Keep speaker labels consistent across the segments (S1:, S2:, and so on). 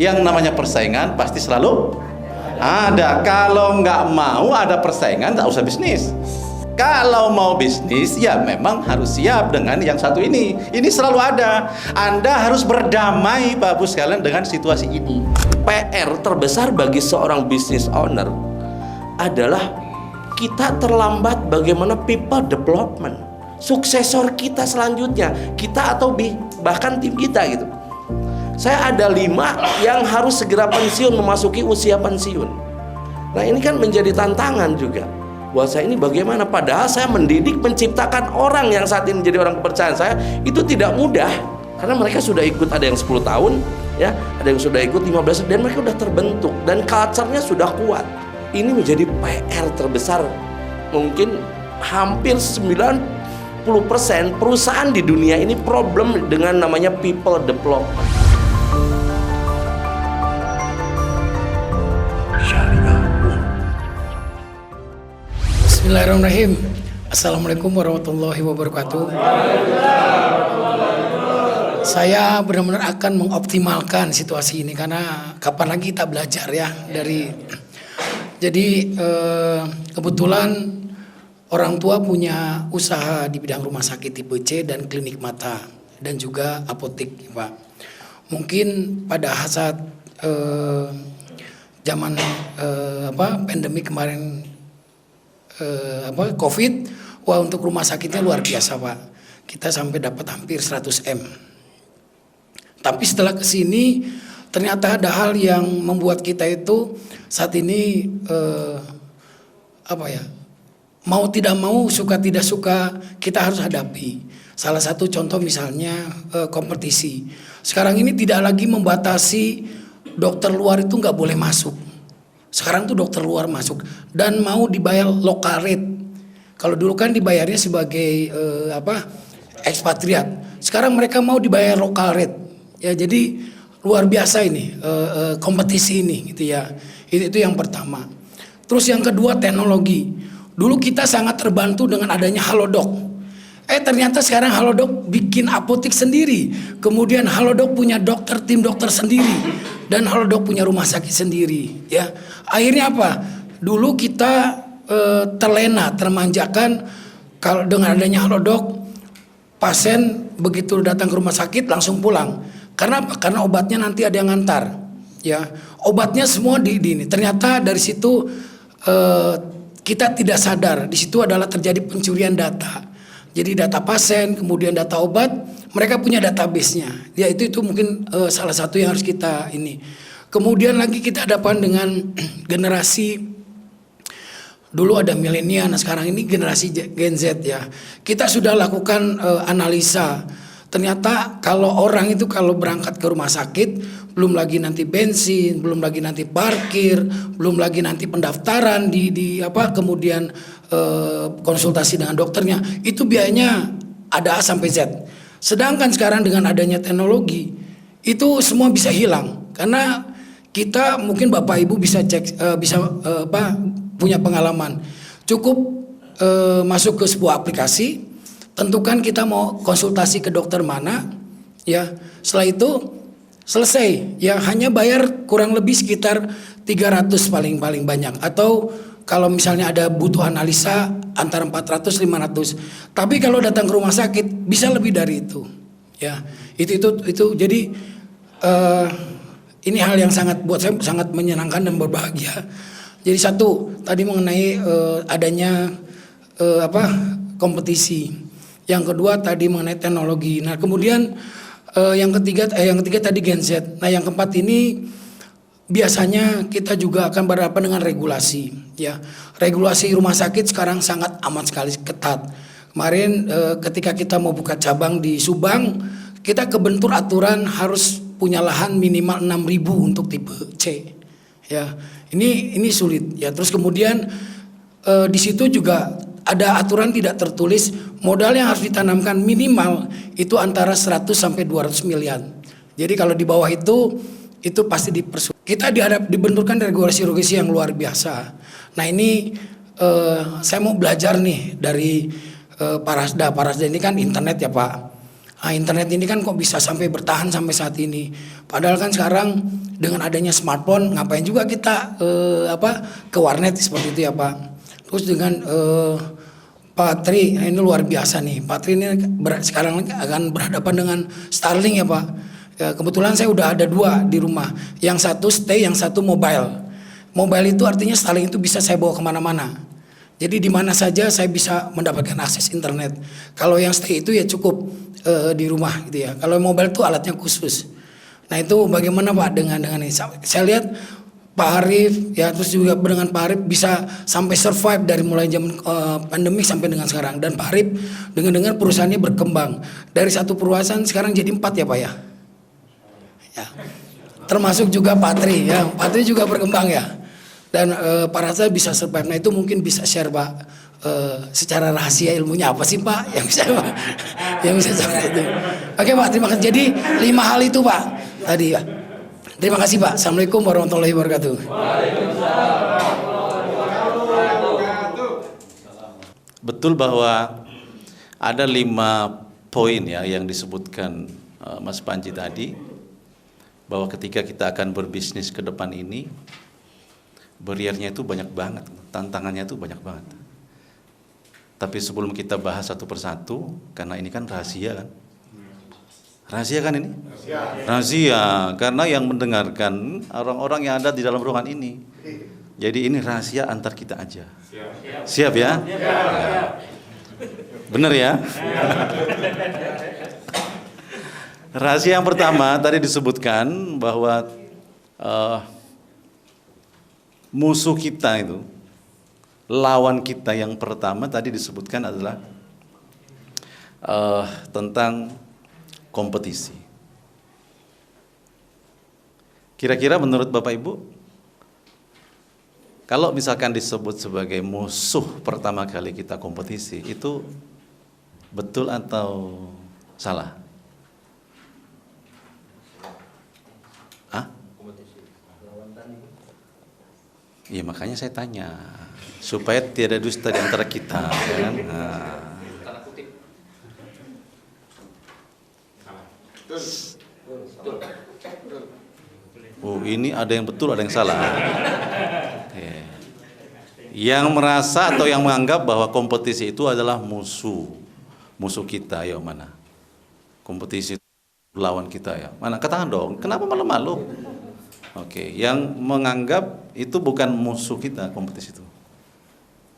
S1: Yang namanya persaingan pasti selalu ada. Kalau nggak mau ada persaingan, nggak usah bisnis. Kalau mau bisnis, ya memang harus siap dengan yang satu ini. Ini selalu ada. Anda harus berdamai, Bapak Ibu sekalian, dengan situasi ini.
S2: PR terbesar bagi seorang business owner adalah kita terlambat bagaimana people development. Suksesor kita selanjutnya, kita atau bahkan tim kita gitu. Saya ada 5 yang harus segera pensiun, memasuki usia pensiun. Nah ini kan menjadi tantangan juga buat saya, ini bagaimana, padahal saya mendidik, menciptakan orang yang saat ini menjadi orang kepercayaan saya, itu tidak mudah karena mereka sudah ikut, ada yang 10 tahun ya, ada yang sudah ikut 15, dan mereka sudah terbentuk dan culture-nya sudah kuat. Ini menjadi PR terbesar. Mungkin hampir 90% perusahaan di dunia ini problem dengan namanya people development.
S3: Bismillahirrahmanirrahim. Assalamualaikum warahmatullahi wabarakatuh. Saya benar-benar akan mengoptimalkan situasi ini karena kapan lagi kita belajar ya dari. Jadi kebetulan orang tua punya usaha di bidang rumah sakit tipe C dan klinik mata dan juga apotek, Pak. Mungkin pada saat zaman pandemi kemarin, COVID, wah untuk rumah sakitnya luar biasa, Pak. Kita sampai dapat hampir 100 M. Tapi setelah kesini ternyata ada hal yang membuat kita itu saat ini mau tidak mau, suka tidak suka, kita harus hadapi. Salah satu contoh misalnya kompetisi. Sekarang ini tidak lagi membatasi dokter luar itu nggak boleh masuk. Sekarang tuh dokter luar masuk dan mau dibayar local rate. Kalau dulu kan dibayarnya sebagai ekspatriat. Sekarang mereka mau dibayar local rate. Ya jadi luar biasa ini kompetisi ini gitu ya. Itu yang pertama. Terus yang kedua teknologi. Dulu kita sangat terbantu dengan adanya Halodoc. Ternyata sekarang Halodoc bikin apotek sendiri. Kemudian Halodoc punya tim dokter sendiri. Dan Halodoc punya rumah sakit sendiri. Ya, akhirnya apa? Dulu kita terlena, termanjakan kalau dengan adanya Halodoc, pasien begitu datang ke rumah sakit langsung pulang. Karena apa? Karena obatnya nanti ada yang ngantar. Ya, obatnya semua di ini. Ternyata dari situ kita tidak sadar. Di situ adalah terjadi pencurian data. Jadi data pasien, kemudian data obat, mereka punya database-nya. Ya itu mungkin salah satu yang harus kita ini. Kemudian lagi kita hadapan dengan generasi, dulu ada milenial, nah sekarang ini generasi Gen Z ya. Kita sudah lakukan analisa. Ternyata kalau orang itu kalau berangkat ke rumah sakit, belum lagi nanti bensin, belum lagi nanti parkir, belum lagi nanti pendaftaran kemudian konsultasi dengan dokternya, itu biayanya ada A sampai Z. Sedangkan sekarang dengan adanya teknologi, itu semua bisa hilang karena kita mungkin Bapak Ibu bisa cek, punya pengalaman. Cukup masuk ke sebuah aplikasi, tentukan kita mau konsultasi ke dokter mana, ya. Setelah itu selesai, ya hanya bayar kurang lebih sekitar 300 paling banyak, atau kalau misalnya ada butuh analisa antara 400-500. Tapi kalau datang ke rumah sakit bisa lebih dari itu. Ya, itu jadi ini hal yang buat saya sangat menyenangkan dan berbahagia. Jadi satu tadi mengenai adanya kompetisi. Yang kedua tadi mengenai teknologi. Nah, kemudian yang ketiga tadi Gen Z. Nah, yang keempat ini biasanya kita juga akan berhadapan dengan regulasi, ya. Regulasi rumah sakit sekarang sangat amat sekali ketat. Kemarin ketika kita mau buka cabang di Subang, kita kebentur aturan harus punya lahan minimal 6.000 untuk tipe C. Ya, ini sulit, ya. Terus kemudian di situ juga ada aturan tidak tertulis, modal yang harus ditanamkan minimal itu antara 100 sampai 200 miliar. Jadi kalau di bawah itu pasti dipersulit. Kita dibenturkan regulasi yang luar biasa. Nah ini saya mau belajar nih dari Parasda ini kan internet ya Pak. Nah, internet ini kan kok bisa sampai bertahan sampai saat ini. Padahal kan sekarang dengan adanya smartphone, ngapain juga kita ke warnet seperti itu ya Pak. Terus dengan Pak Tri, ini luar biasa nih. Pak Tri ini sekarang akan berhadapan dengan Starlink ya Pak. Ya, kebetulan saya udah ada 2 di rumah. Yang satu stay, yang satu mobile. Mobile itu artinya Starlink itu bisa saya bawa kemana-mana. Jadi di mana saja saya bisa mendapatkan akses internet. Kalau yang stay itu ya cukup di rumah gitu ya. Kalau mobile itu alatnya khusus. Nah itu bagaimana Pak dengan ini? Saya lihat Pak Arief ya, terus juga dengan Pak Arief bisa sampai survive dari mulai zaman pandemi sampai dengan sekarang. Dan Pak Arief dengan perusahaannya berkembang dari satu perusahaan sekarang jadi 4 ya Pak ya. Ya. Termasuk juga Pak Tri ya. Pak Tri juga berkembang ya. Dan Pak Rasa bisa survive. Nah itu mungkin bisa share Pak secara rahasia ilmunya apa sih Pak yang bisa Pak yang bisa seperti itu. Oke Pak, terima kasih. Jadi 5 hal itu Pak tadi Pak. Terima kasih Pak. Assalamualaikum warahmatullahi wabarakatuh.
S1: Betul bahwa ada 5 poin ya yang disebutkan Mas Panji tadi, bahwa ketika kita akan berbisnis ke depan ini, barriernya itu banyak banget, tantangannya itu banyak banget. Tapi sebelum kita bahas satu persatu, karena ini kan rahasia kan? Rahasia kan ini? Rahasia, karena yang mendengarkan orang-orang yang ada di dalam ruangan ini. Jadi ini rahasia antar kita aja. Siap ya? Benar ya? Rahasia yang pertama tadi disebutkan bahwa musuh kita itu, lawan kita yang pertama tadi disebutkan adalah tentang kompetisi. Kira-kira menurut Bapak Ibu, kalau misalkan disebut sebagai musuh pertama kali kita kompetisi, itu betul atau salah? Hah? Iya makanya saya tanya supaya tidak dusta di antara kita, kan? Nah. Oh ini ada yang betul, ada yang salah. Okay. Yang merasa atau yang menganggap bahwa kompetisi itu adalah musuh kita, ya mana? Kompetisi itu lawan kita ya. Mana? Katakan dong. Kenapa malu-malu? Oke, yang menganggap itu bukan musuh kita kompetisi itu.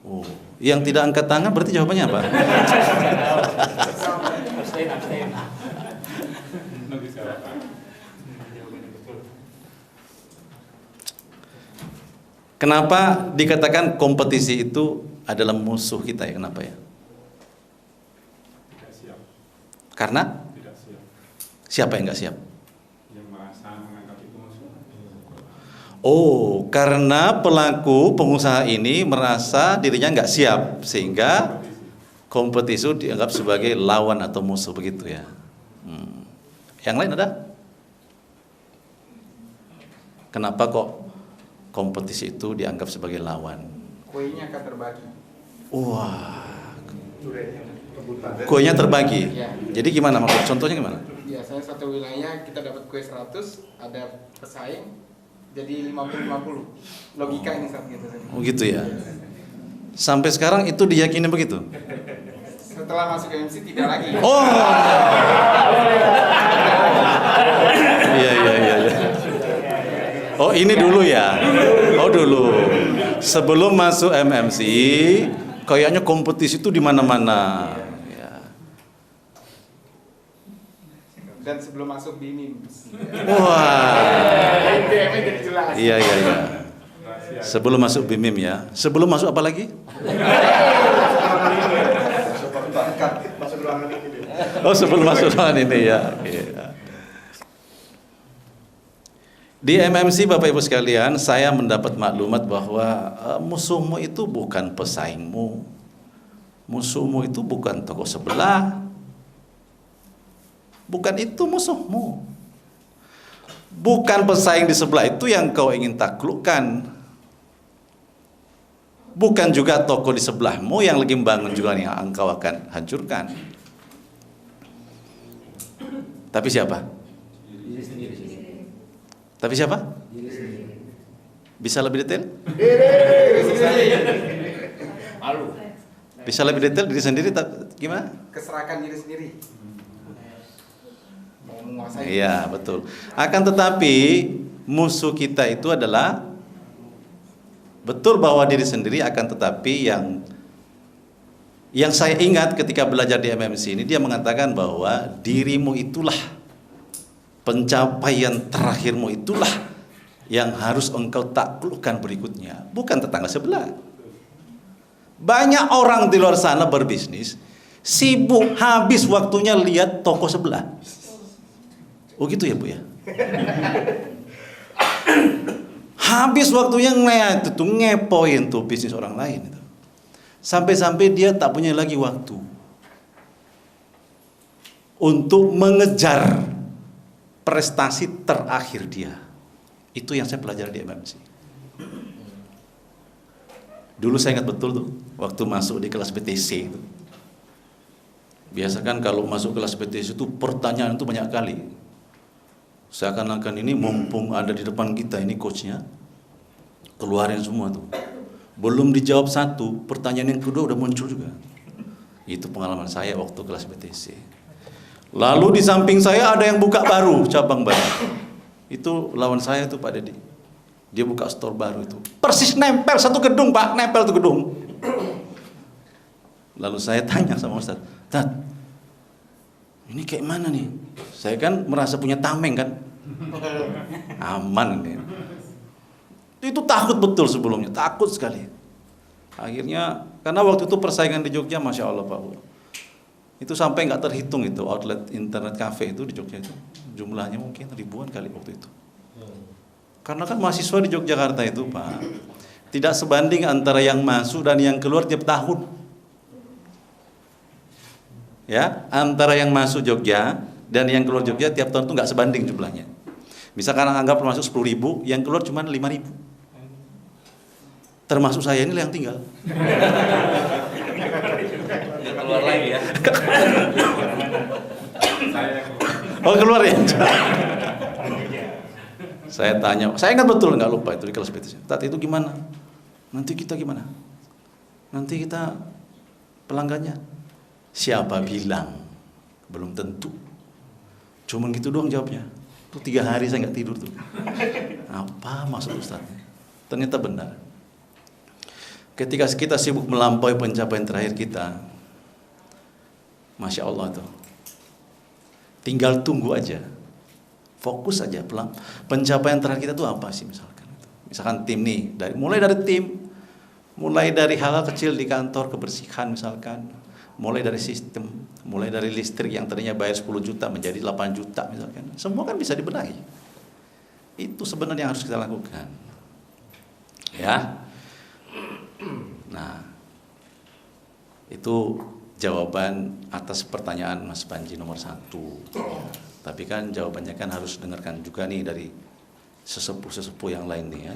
S1: Oh, yang tidak angkat tangan berarti jawabannya apa? Kenapa dikatakan kompetisi itu adalah musuh kita ya? Kenapa ya?
S4: Tidak siap.
S1: Karena?
S4: Tidak siap.
S1: Siapa yang nggak siap?
S4: Yang merasa menganggap itu musuh.
S1: Oh, karena pelaku pengusaha ini merasa dirinya nggak siap sehingga kompetisi itu dianggap sebagai lawan atau musuh begitu ya. Yang lain ada? Kenapa kok kompetisi itu dianggap sebagai lawan?
S5: Kuenya akan terbagi.
S1: Wah, kuenya terbagi.
S5: Ya.
S1: Jadi gimana? Maksud contohnya gimana?
S5: Biasanya satu wilayah kita dapat kue 100, ada pesaing, jadi 50-50. Logika ini saat gitu.
S1: Oh gitu ya. Sampai sekarang itu diyakini begitu?
S5: Setelah masuk ke MC tidak lagi.
S1: Oh. Iya. Oh ini dulu ya. Oh dulu. Sebelum masuk MMC, kayaknya kompetisi itu di mana-mana. Ya.
S5: Dan sebelum masuk BIMIM.
S1: Wah.
S5: DM-nya jadi jelas.
S1: Iya. Sebelum masuk BIMIM ya. Sebelum masuk apa lagi? Oh sebelum masuk ruangan ini ya. Iya. Di MMC Bapak Ibu sekalian, saya mendapat maklumat bahwa musuhmu itu bukan pesaingmu. Musuhmu itu bukan toko sebelah. Bukan itu musuhmu. Bukan pesaing di sebelah itu yang kau ingin taklukkan. Bukan juga toko di sebelahmu yang lagi membangun juga yang engkau akan hancurkan. Tapi siapa? Tapi siapa? Bisa lebih detail? Bisa lebih detail diri sendiri gimana?
S5: Keserahkan diri sendiri. Mau menguasai.
S1: Iya, betul. Akan tetapi musuh kita itu adalah betul bahwa diri sendiri, akan tetapi yang saya ingat ketika belajar di MMC ini, dia mengatakan bahwa dirimu itulah pencapaian terakhirmu, itulah yang harus engkau taklukkan berikutnya, bukan tetangga sebelah. Banyak orang di luar sana berbisnis sibuk, habis waktunya lihat toko sebelah. Oh gitu ya Bu ya? Habis waktunya ngepoin tuh bisnis orang lain itu. Sampai-sampai dia tak punya lagi waktu untuk mengejar prestasi terakhir dia. Itu yang saya pelajari di MMC. Dulu saya ingat betul tuh, waktu masuk di kelas BTC itu. Biasa kan kalau masuk kelas BTC itu pertanyaan itu banyak kali. Seakan-akan ini mumpung ada di depan kita ini coachnya, keluarin semua tuh. Belum dijawab satu, pertanyaan yang kedua udah muncul juga. Itu pengalaman saya waktu kelas BTC. Lalu di samping saya ada yang buka baru, cabang baru. Itu lawan saya tuh Pak Dedi. Dia buka store baru itu. Persis nempel satu gedung Pak, nempel tuh gedung. Lalu saya tanya sama Ustaz, Ustaz, ini kayak mana nih? Saya kan merasa punya tameng kan. Aman ini. Itu takut betul sebelumnya, takut sekali. Akhirnya, karena waktu itu persaingan di Jogja, Masya Allah Pak, itu sampai nggak terhitung itu outlet internet cafe itu di Jogja itu. Jumlahnya mungkin ribuan kali waktu itu. Karena kan mahasiswa di Yogyakarta itu Pak, tidak sebanding antara yang masuk dan yang keluar tiap tahun. Ya, antara yang masuk Jogja dan yang keluar Jogja tiap tahun itu nggak sebanding jumlahnya. Misalkan anggap masuk 10.000, yang keluar cuma 5.000. Termasuk saya ini yang tinggal.
S2: Keluar lagi ya.
S1: Oh keluar ya. Saya tanya, saya ingat betul, nggak lupa itu di kelas BTC. Tadi itu gimana? Nanti kita gimana? Nanti kita pelanggannya. Siapa bilang? Belum tentu. Cuman gitu doang jawabnya. Tuh 3 hari saya nggak tidur tuh. Apa maksud Ustaz? Ternyata benar. Ketika kita sibuk melampaui pencapaian terakhir kita, Masya Allah tuh, tinggal tunggu aja, fokus aja. Pencapaian terakhir kita tuh apa sih misalkan tim nih, mulai dari hal-hal kecil di kantor, kebersihan misalkan, mulai dari sistem, mulai dari listrik yang tadinya bayar 10 juta menjadi 8 juta misalkan, semua kan bisa dibenahi. Itu sebenarnya yang harus kita lakukan, ya. Nah, itu jawaban atas pertanyaan Mas Panji nomor 1. Tapi kan jawabannya kan harus dengarkan juga nih dari sesepuh-sesepuh yang lain nih ya.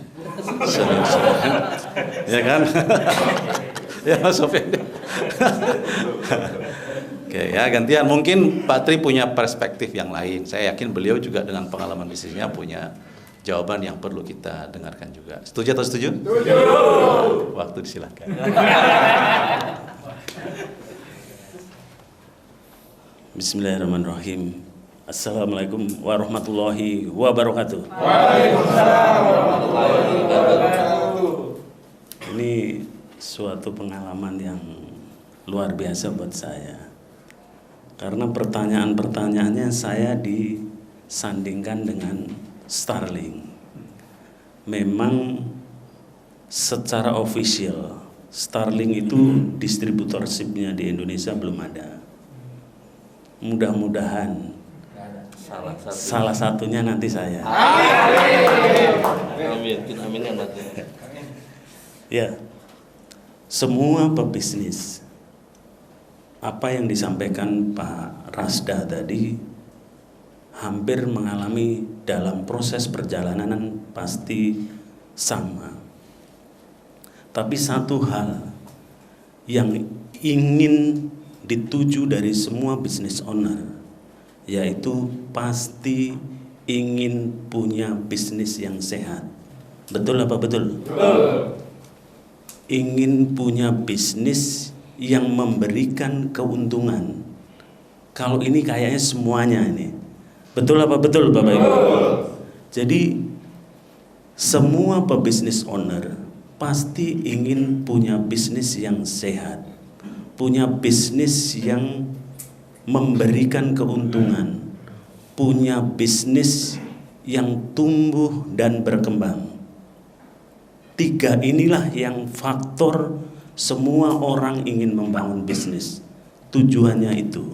S1: Ya kan? Ya Mas Sofian. Oke ya, gantian. Mungkin Pak Tri punya perspektif yang lain. Saya yakin beliau juga dengan pengalaman bisnisnya punya jawaban yang perlu kita dengarkan juga. Setuju atau setuju? Setuju. Waktu disilakan.
S6: Bismillahirrahmanirrahim. Assalamualaikum warahmatullahi wabarakatuh.
S5: Waalaikumsalam warahmatullahi wabarakatuh.
S6: Ini suatu pengalaman yang luar biasa buat saya. Karena pertanyaan-pertanyaannya saya disandingkan dengan Starlink. Memang secara official Starlink itu distributorshipnya di Indonesia belum ada. Mudah-mudahan salah satunya nanti saya.
S2: Amin, amin ya nanti.
S6: Ya, semua pebisnis apa yang disampaikan Pak Rasda tadi hampir mengalami dalam proses perjalanan pasti sama. Tapi satu hal yang ingin dituju dari semua business owner yaitu pasti ingin punya bisnis yang sehat. Betul apa betul? Betul. Ingin punya bisnis yang memberikan keuntungan. Kalau ini kayaknya semuanya ini. Betul apa betul Bapak Ibu? Jadi semua pebisnis owner pasti ingin punya bisnis yang sehat, punya bisnis yang memberikan keuntungan, punya bisnis yang tumbuh dan berkembang. 3 inilah yang faktor semua orang ingin membangun bisnis. Tujuannya itu.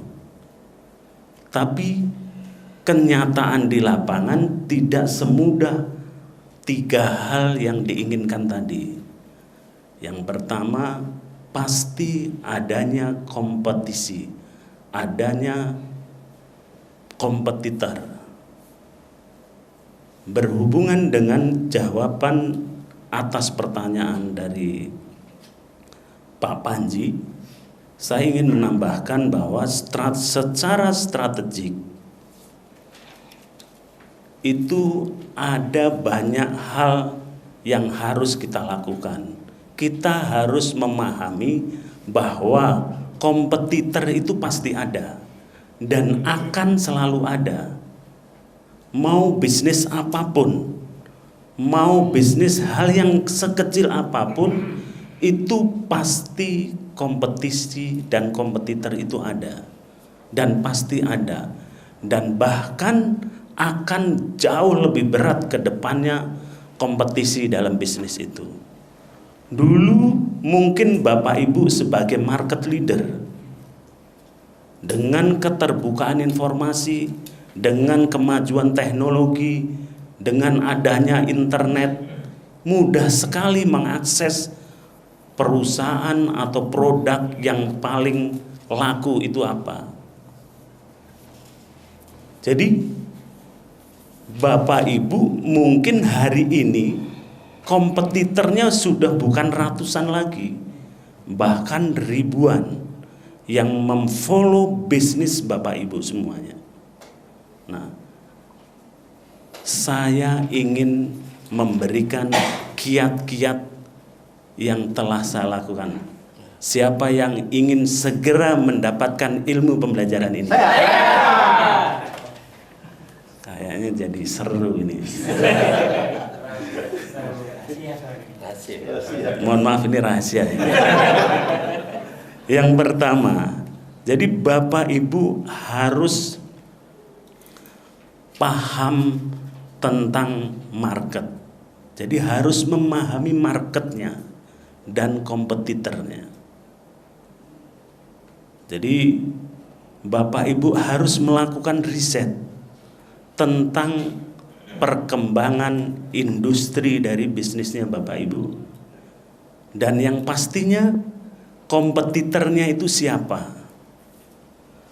S6: Tapi kenyataan di lapangan tidak semudah 3 hal yang diinginkan tadi. Yang pertama, pasti adanya kompetisi, adanya kompetitor. Berhubungan dengan jawaban atas pertanyaan dari Pak Panji, saya ingin menambahkan bahwa secara strategik itu ada banyak hal yang harus kita lakukan. Kita harus memahami bahwa kompetitor itu pasti ada dan akan selalu ada. Mau bisnis apapun, mau bisnis hal yang sekecil apapun, itu pasti kompetisi dan kompetitor itu ada dan pasti ada, dan bahkan akan jauh lebih berat ke depannya kompetisi dalam bisnis itu. Dulu mungkin Bapak Ibu sebagai market leader, dengan keterbukaan informasi, dengan kemajuan teknologi, dengan adanya internet, mudah sekali mengakses perusahaan atau produk yang paling laku itu apa. Jadi Bapak Ibu mungkin hari ini kompetitornya sudah bukan ratusan lagi, bahkan ribuan yang memfollow bisnis Bapak Ibu semuanya. Nah, saya ingin memberikan kiat-kiat yang telah saya lakukan. Siapa yang ingin segera mendapatkan ilmu pembelajaran ini? Kayaknya jadi seru ini. Mohon maaf, ini rahasia. Yang pertama, jadi Bapak Ibu harus paham tentang market. Jadi harus memahami marketnya dan kompetitornya. Jadi Bapak Ibu harus melakukan riset tentang perkembangan industri dari bisnisnya Bapak Ibu. Dan yang pastinya kompetitornya itu siapa?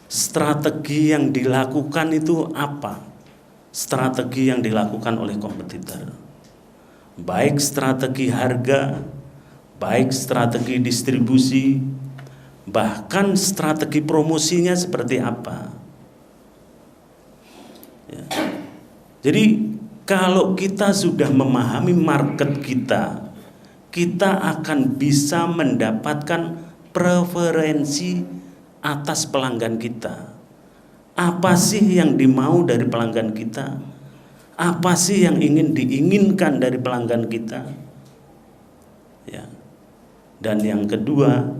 S6: Strategi yang dilakukan itu apa? Strategi yang dilakukan oleh kompetitor. Baik strategi harga, baik strategi distribusi, bahkan strategi promosinya seperti apa. Ya. Jadi kalau kita sudah memahami market kita, kita akan bisa mendapatkan preferensi atas pelanggan kita. Apa sih yang dimau dari pelanggan kita? Apa sih yang ingin diinginkan dari pelanggan kita? Ya. Dan yang kedua,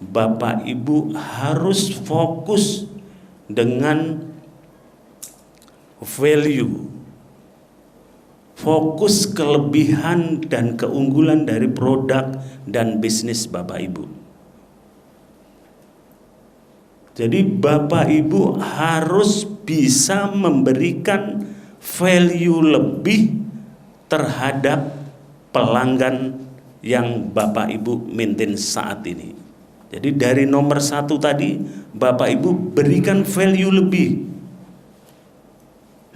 S6: Bapak Ibu harus fokus dengan value, fokus kelebihan dan keunggulan dari produk dan bisnis Bapak Ibu. Jadi Bapak Ibu harus bisa memberikan value lebih terhadap pelanggan yang Bapak Ibu maintain saat ini. Jadi dari nomor 1 tadi, Bapak Ibu berikan value lebih.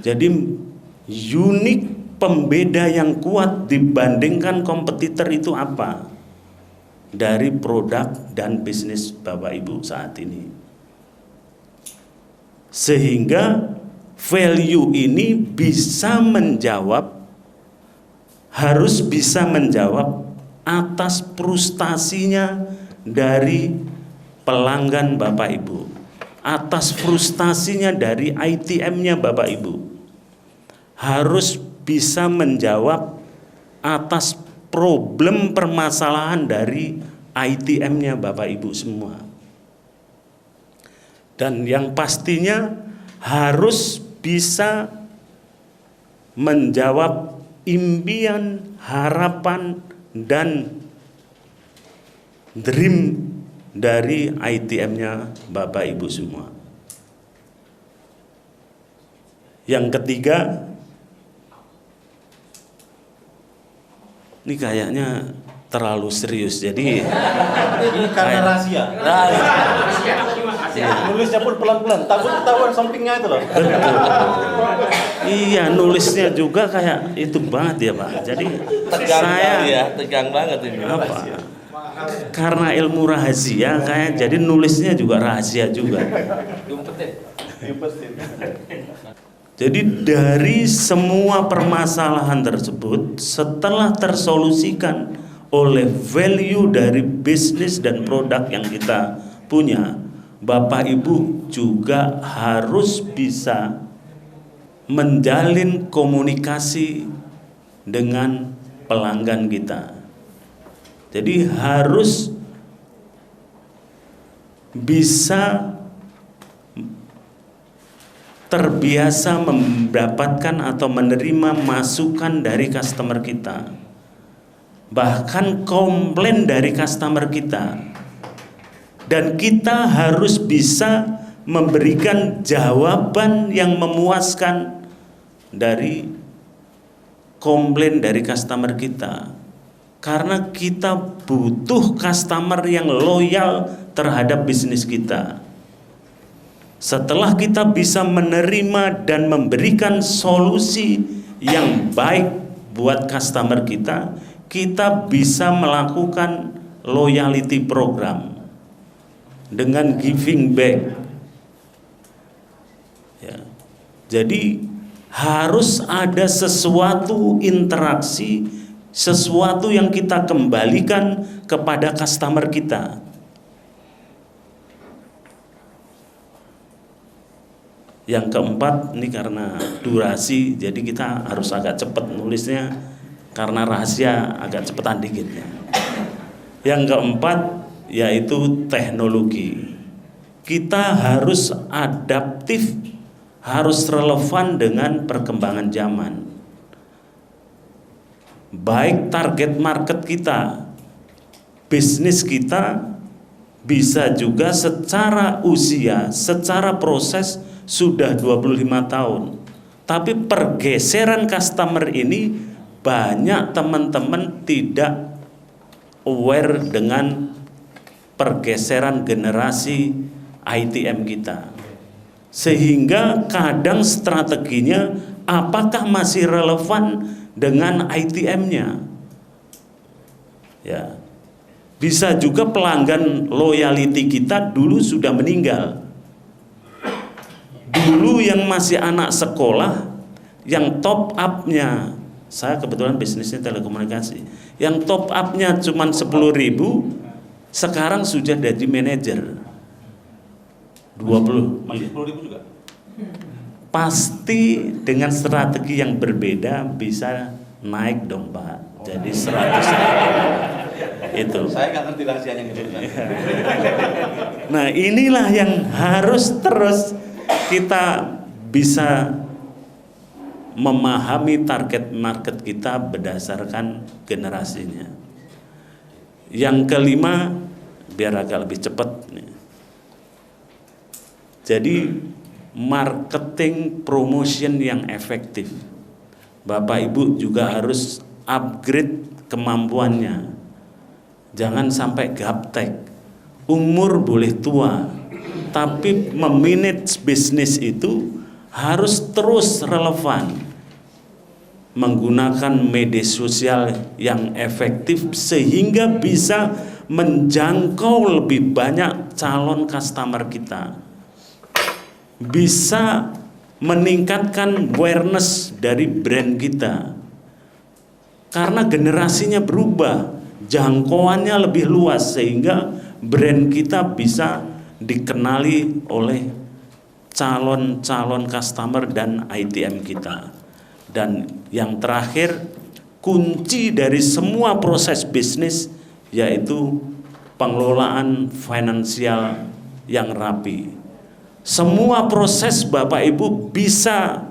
S6: Jadi unik, pembeda yang kuat dibandingkan kompetitor itu apa? Dari produk dan bisnis Bapak Ibu saat ini. Sehingga value ini harus bisa menjawab atas frustasinya dari pelanggan Bapak Ibu, atas frustasinya dari ITM-nya Bapak Ibu, harus bisa menjawab atas problem permasalahan dari ITM-nya Bapak Ibu semua. Dan yang pastinya harus bisa menjawab impian, harapan, dan dream dari ITM-nya Bapak Ibu semua. Yang ketiga, ini kayaknya terlalu serius, jadi
S1: Ini karena rahasia. Nulisnya pun pelan-pelan, takut ketahuan sampingnya itu loh.
S6: betul. Iya, nulisnya juga kayak itu banget ya Pak. Jadi
S2: tegang banget ini.
S6: apa? Karena ilmu rahasia kayak jadi nulisnya juga rahasia juga. Jadi dari semua permasalahan tersebut, setelah tersolusikan oleh value dari bisnis dan produk yang kita punya, Bapak Ibu juga harus bisa menjalin komunikasi dengan pelanggan kita. Jadi harus bisa terbiasa mendapatkan atau menerima masukan dari customer kita, bahkan komplain dari customer kita, dan kita harus bisa memberikan jawaban yang memuaskan dari komplain dari customer kita, karena kita butuh customer yang loyal terhadap bisnis kita. Setelah kita bisa menerima dan memberikan solusi yang baik buat customer kita, kita bisa melakukan loyalty program dengan giving back. Ya. Jadi harus ada sesuatu interaksi, sesuatu yang kita kembalikan kepada customer kita. Yang keempat, ini karena durasi, jadi kita harus agak cepat nulisnya karena rahasia agak cepetan dikit ya. Yang keempat yaitu teknologi. Kita harus adaptif, harus relevan dengan perkembangan zaman. Baik target market kita, bisnis kita, bisa juga secara usia, secara proses sudah 25 tahun. Tapi pergeseran customer ini banyak teman-teman tidak aware dengan pergeseran generasi ITM kita. Sehingga kadang strateginya apakah masih relevan dengan ITM-nya. Ya. Bisa juga pelanggan loyalty kita dulu sudah meninggal. Dulu yang masih anak sekolah, yang top up-nya, saya kebetulan bisnisnya telekomunikasi, yang top up-nya cuma 10.000, sekarang sudah jadi manajer 20.
S1: Masih 10.000 juga.
S6: Pasti dengan strategi yang berbeda bisa naik dong Pak, jadi 100. Itu.
S1: Saya nggak ngerti rahasianya gitu.
S6: Nah inilah yang harus terus kita bisa memahami target market kita berdasarkan generasinya. Yang kelima, biar agak lebih cepat nih. Jadi marketing promotion yang efektif. Bapak Ibu juga harus upgrade kemampuannya. Jangan sampai gaptek. Umur boleh tua, tapi memanage bisnis itu harus terus relevan. Menggunakan media sosial yang efektif sehingga bisa menjangkau lebih banyak calon customer kita. bisa meningkatkan awareness dari brand kita. Karena generasinya berubah, jangkauannya lebih luas sehingga brand kita bisa dikenali oleh calon-calon customer dan ITM kita. Dan yang terakhir, kunci dari semua proses bisnis yaitu pengelolaan finansial yang rapi. Semua proses Bapak Ibu bisa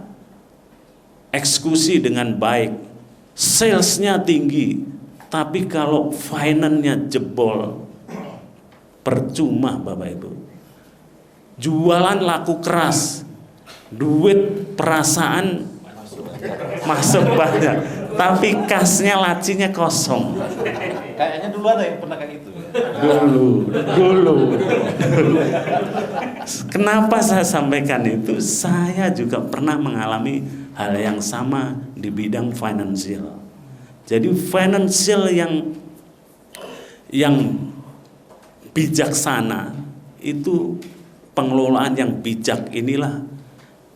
S6: eksekusi dengan baik, salesnya tinggi, tapi kalau finance-nya jebol, percuma Bapak Ibu. Jualan laku keras, duit perasaan masuk banyak, tapi kasnya lacinya kosong.
S1: Kayaknya dulu ada yang pernah kayak gitu.
S6: Dulu. Kenapa saya sampaikan itu? Saya juga pernah mengalami hal yang sama di bidang finansial. Jadi finansial yang bijaksana itu, pengelolaan yang bijak inilah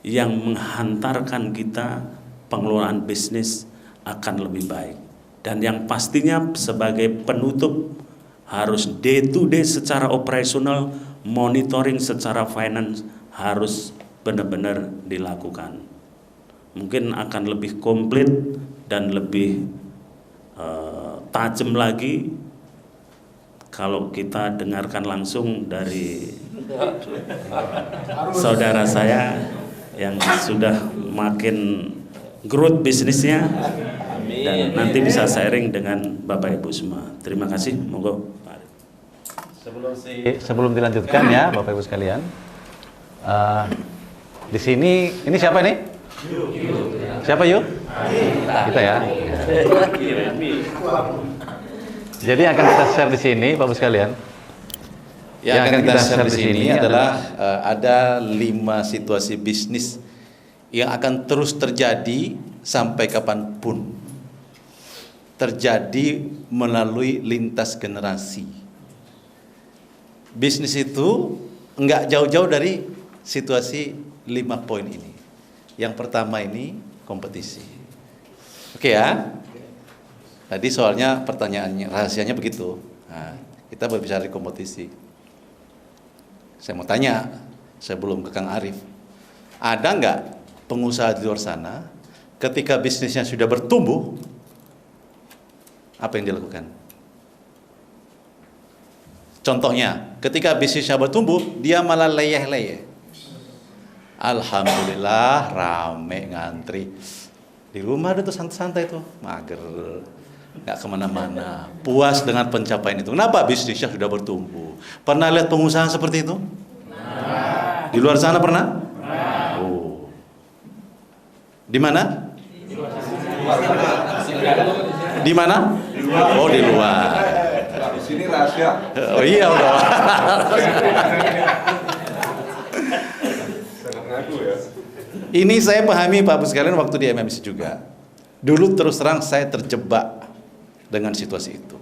S6: yang menghantarkan kita pengelolaan bisnis akan lebih baik. Dan yang pastinya sebagai penutup, harus day to day secara operasional, monitoring secara finance harus benar-benar dilakukan. Mungkin akan lebih komplit dan lebih tajam lagi kalau kita dengarkan langsung dari saudara saya yang sudah makin growth bisnisnya, dan nanti bisa sharing dengan Bapak Ibu semua. Terima kasih, monggo.
S7: Sebelum dilanjutkan ya Bapak Ibu sekalian, di sini ini siapa nih? Siapa yuk? Kita ya. Jadi yang akan kita share di sini Bapak Ibu sekalian.
S1: Yang akan kita share di sini adalah ada 5 situasi bisnis yang akan terus terjadi sampai kapanpun. Terjadi melalui lintas generasi. Bisnis itu enggak jauh-jauh dari situasi 5 poin ini. Yang pertama ini kompetisi. Oke ya. Tadi soalnya pertanyaannya, rahasianya begitu. Nah, kita berbicara di kompetisi. Saya mau tanya sebelum ke Kang Arif, ada nggak pengusaha di luar sana ketika bisnisnya sudah bertumbuh, apa yang dilakukan? Contohnya, ketika bisnisnya bertumbuh, dia malah leyeh-leyeh. Alhamdulillah, rame ngantri. Di rumah ada tuh santai-santai tuh, mager, nggak kemana-mana, puas dengan pencapaian itu. Kenapa? Bisnisnya sudah bertumbuh. Pernah lihat pengusaha seperti itu? Di luar sana pernah? Oh. Di mana? Di mana? Oh, di luar.
S4: Di sini rahasia.
S1: Oh iya udah.
S4: Sangat ngaku ya.
S1: Ini saya pahami Pak Ibu sekalian waktu di MMC juga. Dulu terus terang saya terjebak dengan situasi itu.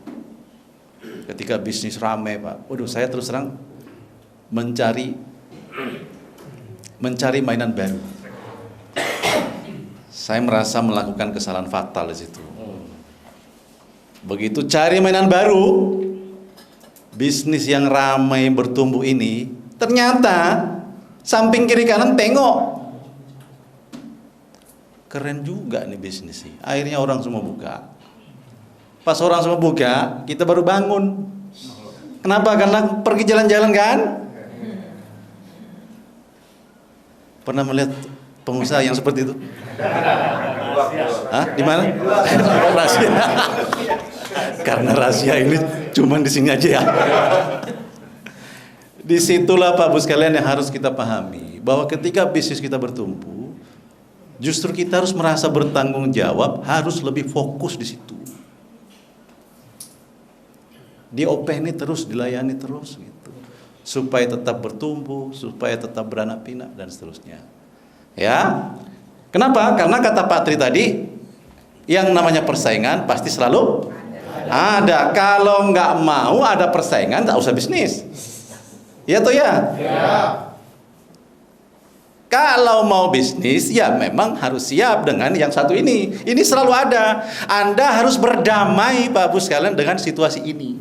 S1: Ketika bisnis ramai Pak, waduh saya terus terang mencari mainan baru. Saya merasa melakukan kesalahan fatal di situ. Begitu cari mainan baru, bisnis yang ramai bertumbuh ini, ternyata samping kiri kanan tengok, keren juga nih bisnis sih. Akhirnya orang semua buka. Pas orang semua buka, kita baru bangun. Kenapa? Karena pergi jalan-jalan kan? Pernah melihat pengusaha yang seperti itu? Hah? Di mana? Rahasia. Karena rahasia ini cuman di sini aja ya. Disitulah Pak Bu sekalian yang harus kita pahami, bahwa ketika bisnis kita bertumbuh, justru kita harus merasa bertanggung jawab, harus lebih fokus di situ. Diopeni terus, dilayani terus gitu. Supaya tetap bertumbuh, supaya tetap beranak pinak dan seterusnya. Ya. Kenapa? Karena kata Pak Tri tadi, yang namanya persaingan pasti selalu ada. Kalau nggak mau ada persaingan, nggak usah bisnis. Iya toh ya? Ya. Kalau mau bisnis, ya memang harus siap dengan yang satu ini. Ini selalu ada. Anda harus berdamai, Bapak Ibu sekalian, dengan situasi ini.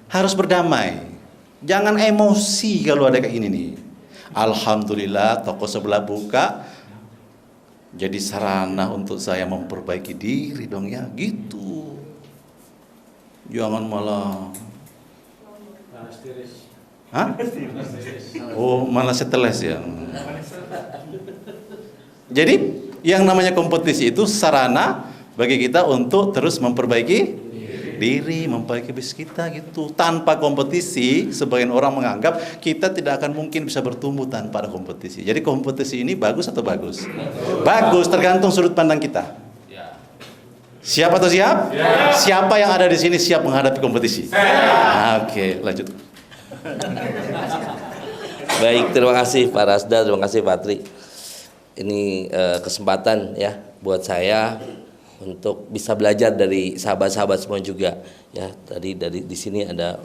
S1: Harus berdamai. Jangan emosi kalau ada kayak ini nih. Alhamdulillah, toko sebelah buka. Jadi sarana untuk saya memperbaiki diri dong ya, gitu. Jangan malah. Hah? Oh, malah seteles ya. Jadi yang namanya kompetisi itu sarana bagi kita untuk terus memperbaiki diri, memperbaiki bisnis kita gitu. Tanpa kompetisi, sebagian orang menganggap kita tidak akan mungkin bisa bertumbuh tanpa ada kompetisi. Jadi kompetisi ini bagus atau bagus? Bagus, tergantung sudut pandang kita. Siap atau siap? Siapa yang ada di sini siap menghadapi kompetisi? Oke, lanjut.
S2: Baik, terima kasih Pak Rasda, terima kasih Pak Tri. Ini kesempatan ya buat saya untuk bisa belajar dari sahabat-sahabat semua juga ya. Tadi dari di sini ada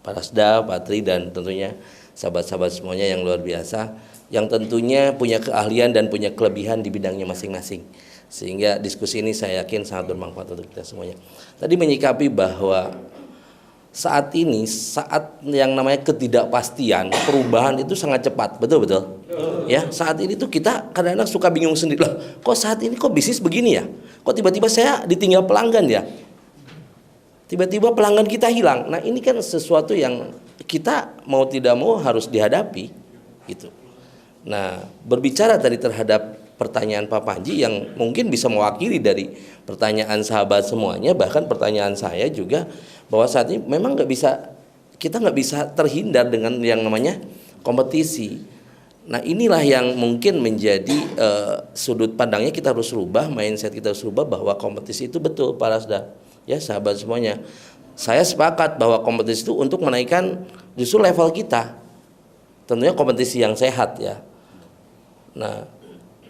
S2: Pak Rasda, Pak Tri, dan tentunya sahabat-sahabat semuanya yang luar biasa, yang tentunya punya keahlian dan punya kelebihan di bidangnya masing-masing. Sehingga diskusi ini saya yakin sangat bermanfaat untuk kita semuanya. Tadi menyikapi bahwa saat ini, saat yang namanya ketidakpastian, perubahan itu sangat cepat, betul-betul. Ya, saat ini tuh kita kadang-kadang suka bingung sendiri, loh, kok saat ini kok bisnis begini ya? Kok tiba-tiba saya ditinggal pelanggan ya? Tiba-tiba pelanggan kita hilang. Nah, ini kan sesuatu yang kita mau tidak mau harus dihadapi, gitu. Nah, berbicara tadi terhadap pertanyaan Pak Panji yang mungkin bisa mewakili dari pertanyaan sahabat semuanya, bahkan pertanyaan saya juga, bahwa saat ini memang kita nggak bisa terhindar dengan yang namanya kompetisi. Nah, inilah yang mungkin menjadi sudut pandangnya kita harus rubah, mindset kita harus rubah, bahwa kompetisi itu betul Pak Rasda, ya sahabat semuanya. Saya sepakat bahwa kompetisi itu untuk menaikkan justru level kita, tentunya kompetisi yang sehat ya. Nah,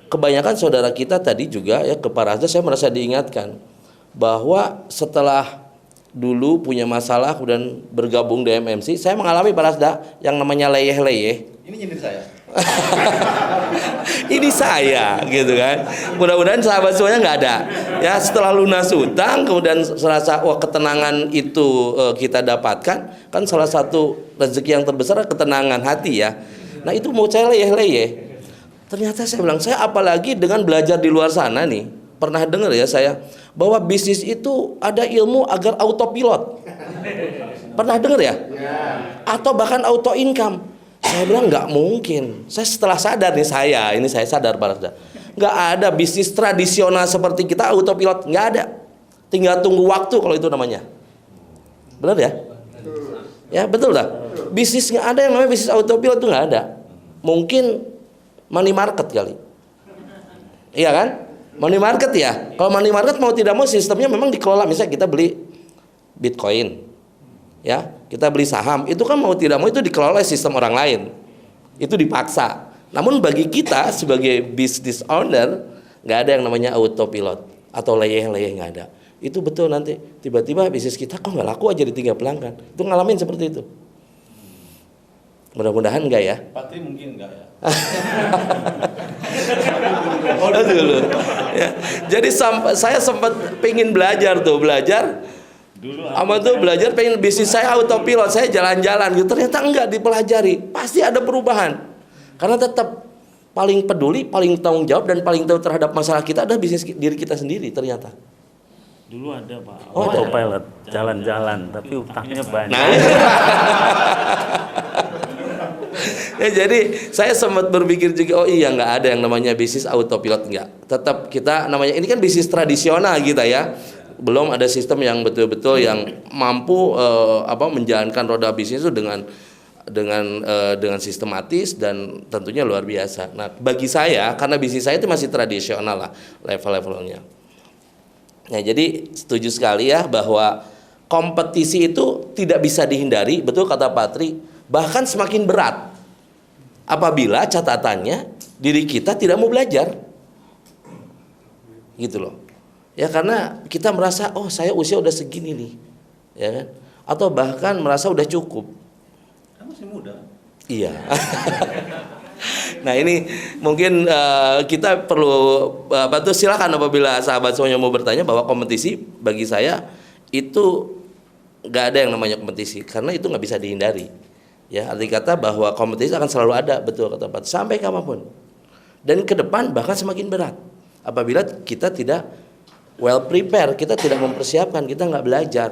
S2: kebanyakan saudara kita tadi juga ya, ke Pak Rasda saya merasa diingatkan bahwa setelah dulu punya masalah kemudian bergabung di MMC, saya mengalami Pak Rasda yang namanya leyeh-leyeh.
S1: Ini nyindir saya.
S2: Ini saya gitu kan. Mudah-mudahan sahabat semuanya nggak ada. Ya, setelah lunas utang kemudian serasa wah ketenangan itu kita dapatkan, kan salah satu rezeki yang terbesar ketenangan hati ya. Nah, itu mau saya leyeh-leyeh. Ternyata saya bilang, saya apalagi dengan belajar di luar sana nih, pernah dengar ya saya, bahwa bisnis itu ada ilmu agar autopilot. Pernah dengar ya? Atau bahkan auto income. Saya bilang nggak mungkin. Saya setelah sadar nih, saya sadar Pak Rasda, nggak ada bisnis tradisional seperti kita autopilot, nggak ada. Tinggal tunggu waktu kalau itu namanya. Benar ya? Ya betul lah. Bisnis nggak ada yang namanya bisnis autopilot, itu nggak ada. Mungkin money market kali. Iya kan? Money market ya. Kalau money market mau tidak mau sistemnya memang dikelola. Misalnya kita beli Bitcoin, ya, kita beli saham, itu kan mau tidak mau itu dikelola oleh sistem orang lain. Itu dipaksa. Namun bagi kita sebagai business owner nggak ada yang namanya autopilot atau leyeh-leyeh, nggak ada. Itu betul, nanti tiba-tiba bisnis kita kok nggak laku aja ditinggal pelanggan. Itu ngalamin seperti itu. Mudah-mudahan enggak ya.
S1: Patri mungkin enggak ya.
S2: Dulu. Ya. Jadi saya sempat pengen belajar. Belajar pengen bisnis saya autopilot, saya jalan-jalan gitu. Ternyata enggak dipelajari. Pasti ada perubahan. Karena tetap paling peduli, paling tanggung jawab dan paling tahu terhadap masalah kita adalah bisnis diri kita sendiri ternyata.
S6: Dulu ada Pak, autopilot, jalan-jalan, tapi utangnya banyak.
S2: Nah, ya, jadi saya sempat berpikir juga, oh iya nggak ada yang namanya bisnis autopilot, nggak. Tetap kita namanya ini kan bisnis tradisional kita ya. Belum ada sistem yang betul-betul yang mampu menjalankan roda bisnis itu dengan sistematis dan tentunya luar biasa. Nah, bagi saya karena bisnis saya itu masih tradisional lah level-levelnya. Nah, jadi setuju sekali ya bahwa kompetisi itu tidak bisa dihindari, betul kata Patri, bahkan semakin berat apabila catatannya diri kita tidak mau belajar. Gitu loh. Ya karena kita merasa, oh saya usia udah segini nih. Ya kan? Atau bahkan merasa udah cukup.
S1: Kan masih muda.
S2: Iya. Nah ini mungkin kita perlu silakan apabila sahabat semuanya mau bertanya, bahwa kompetisi bagi saya itu nggak ada yang namanya kompetisi, karena itu nggak bisa dihindari. Ya, arti kata bahwa kompetisi akan selalu ada, betul kata Pak, sampai kapanpun. Dan ke depan bahkan semakin berat apabila kita tidak well prepare, kita tidak mempersiapkan, kita nggak belajar.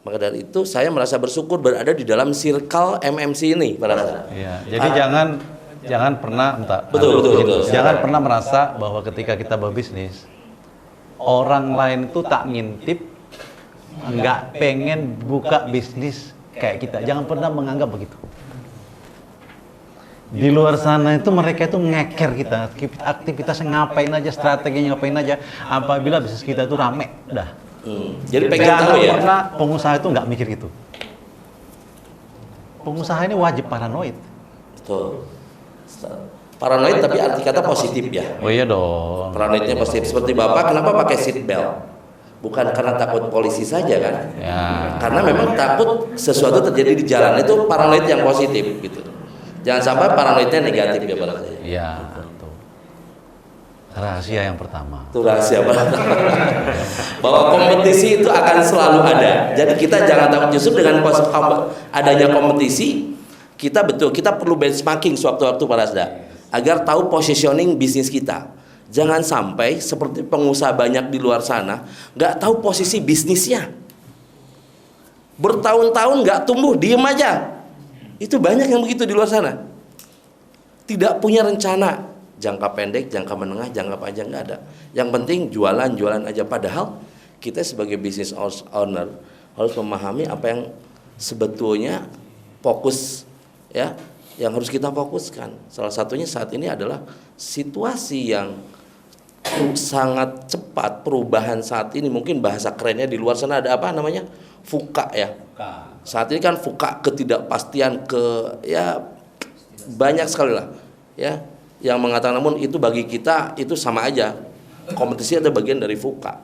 S2: Maka dari itu saya merasa bersyukur berada di dalam circle MMC ini, para
S7: Iya, jadi jangan pernah
S2: Betul.
S7: Jangan pernah merasa bahwa ketika kita berbisnis orang lain tuh tak ngintip, nggak pengen buka bisnis kayak kita. Jangan pernah menganggap begitu. Di luar sana itu mereka itu ngeker kita, aktivitasnya ngapain aja, strateginya ngapain aja. Apabila bisnis kita itu rame, udah.
S2: Jadi pengen
S7: Jangan
S2: tahu ya.
S7: pernah pengusaha itu nggak mikir gitu. Pengusaha ini wajib paranoid.
S2: Betul. Paranoid tapi arti kata positif ya.
S7: Oh iya dong.
S2: Paranoidnya positif. Seperti Bapak kenapa pakai seat belt? Bukan karena takut polisi saja kan?
S7: Ya.
S2: Karena memang takut sesuatu terjadi di jalan, itu paranoid yang positif gitu. Jangan sampai paranoidnya negatif ya Pak.
S7: Iya. Tuh. Rahasia yang pertama.
S2: Itu rahasia banget. Bahwa kompetisi itu akan selalu ada. Jadi kita jangan takut, justru dengan adanya kompetisi kita perlu benchmarking sewaktu-waktu para Rasda agar tahu positioning bisnis kita. Jangan sampai seperti pengusaha banyak di luar sana nggak tahu posisi bisnisnya. Bertahun-tahun nggak tumbuh, diem aja. Itu banyak yang begitu di luar sana. Tidak punya rencana jangka pendek, jangka menengah, jangka panjang, nggak ada. Yang penting jualan aja. Padahal kita sebagai business owner harus memahami apa yang sebetulnya fokus ya, yang harus kita fokuskan. Salah satunya saat ini adalah situasi yang sangat cepat, perubahan saat ini. Mungkin bahasa kerennya di luar sana ada apa namanya? VUCA ya. Saat ini kan VUCA, ketidakpastian, banyak sekali lah ya yang mengatakan, namun itu bagi kita itu sama aja. Kompetisi ada bagian dari VUCA.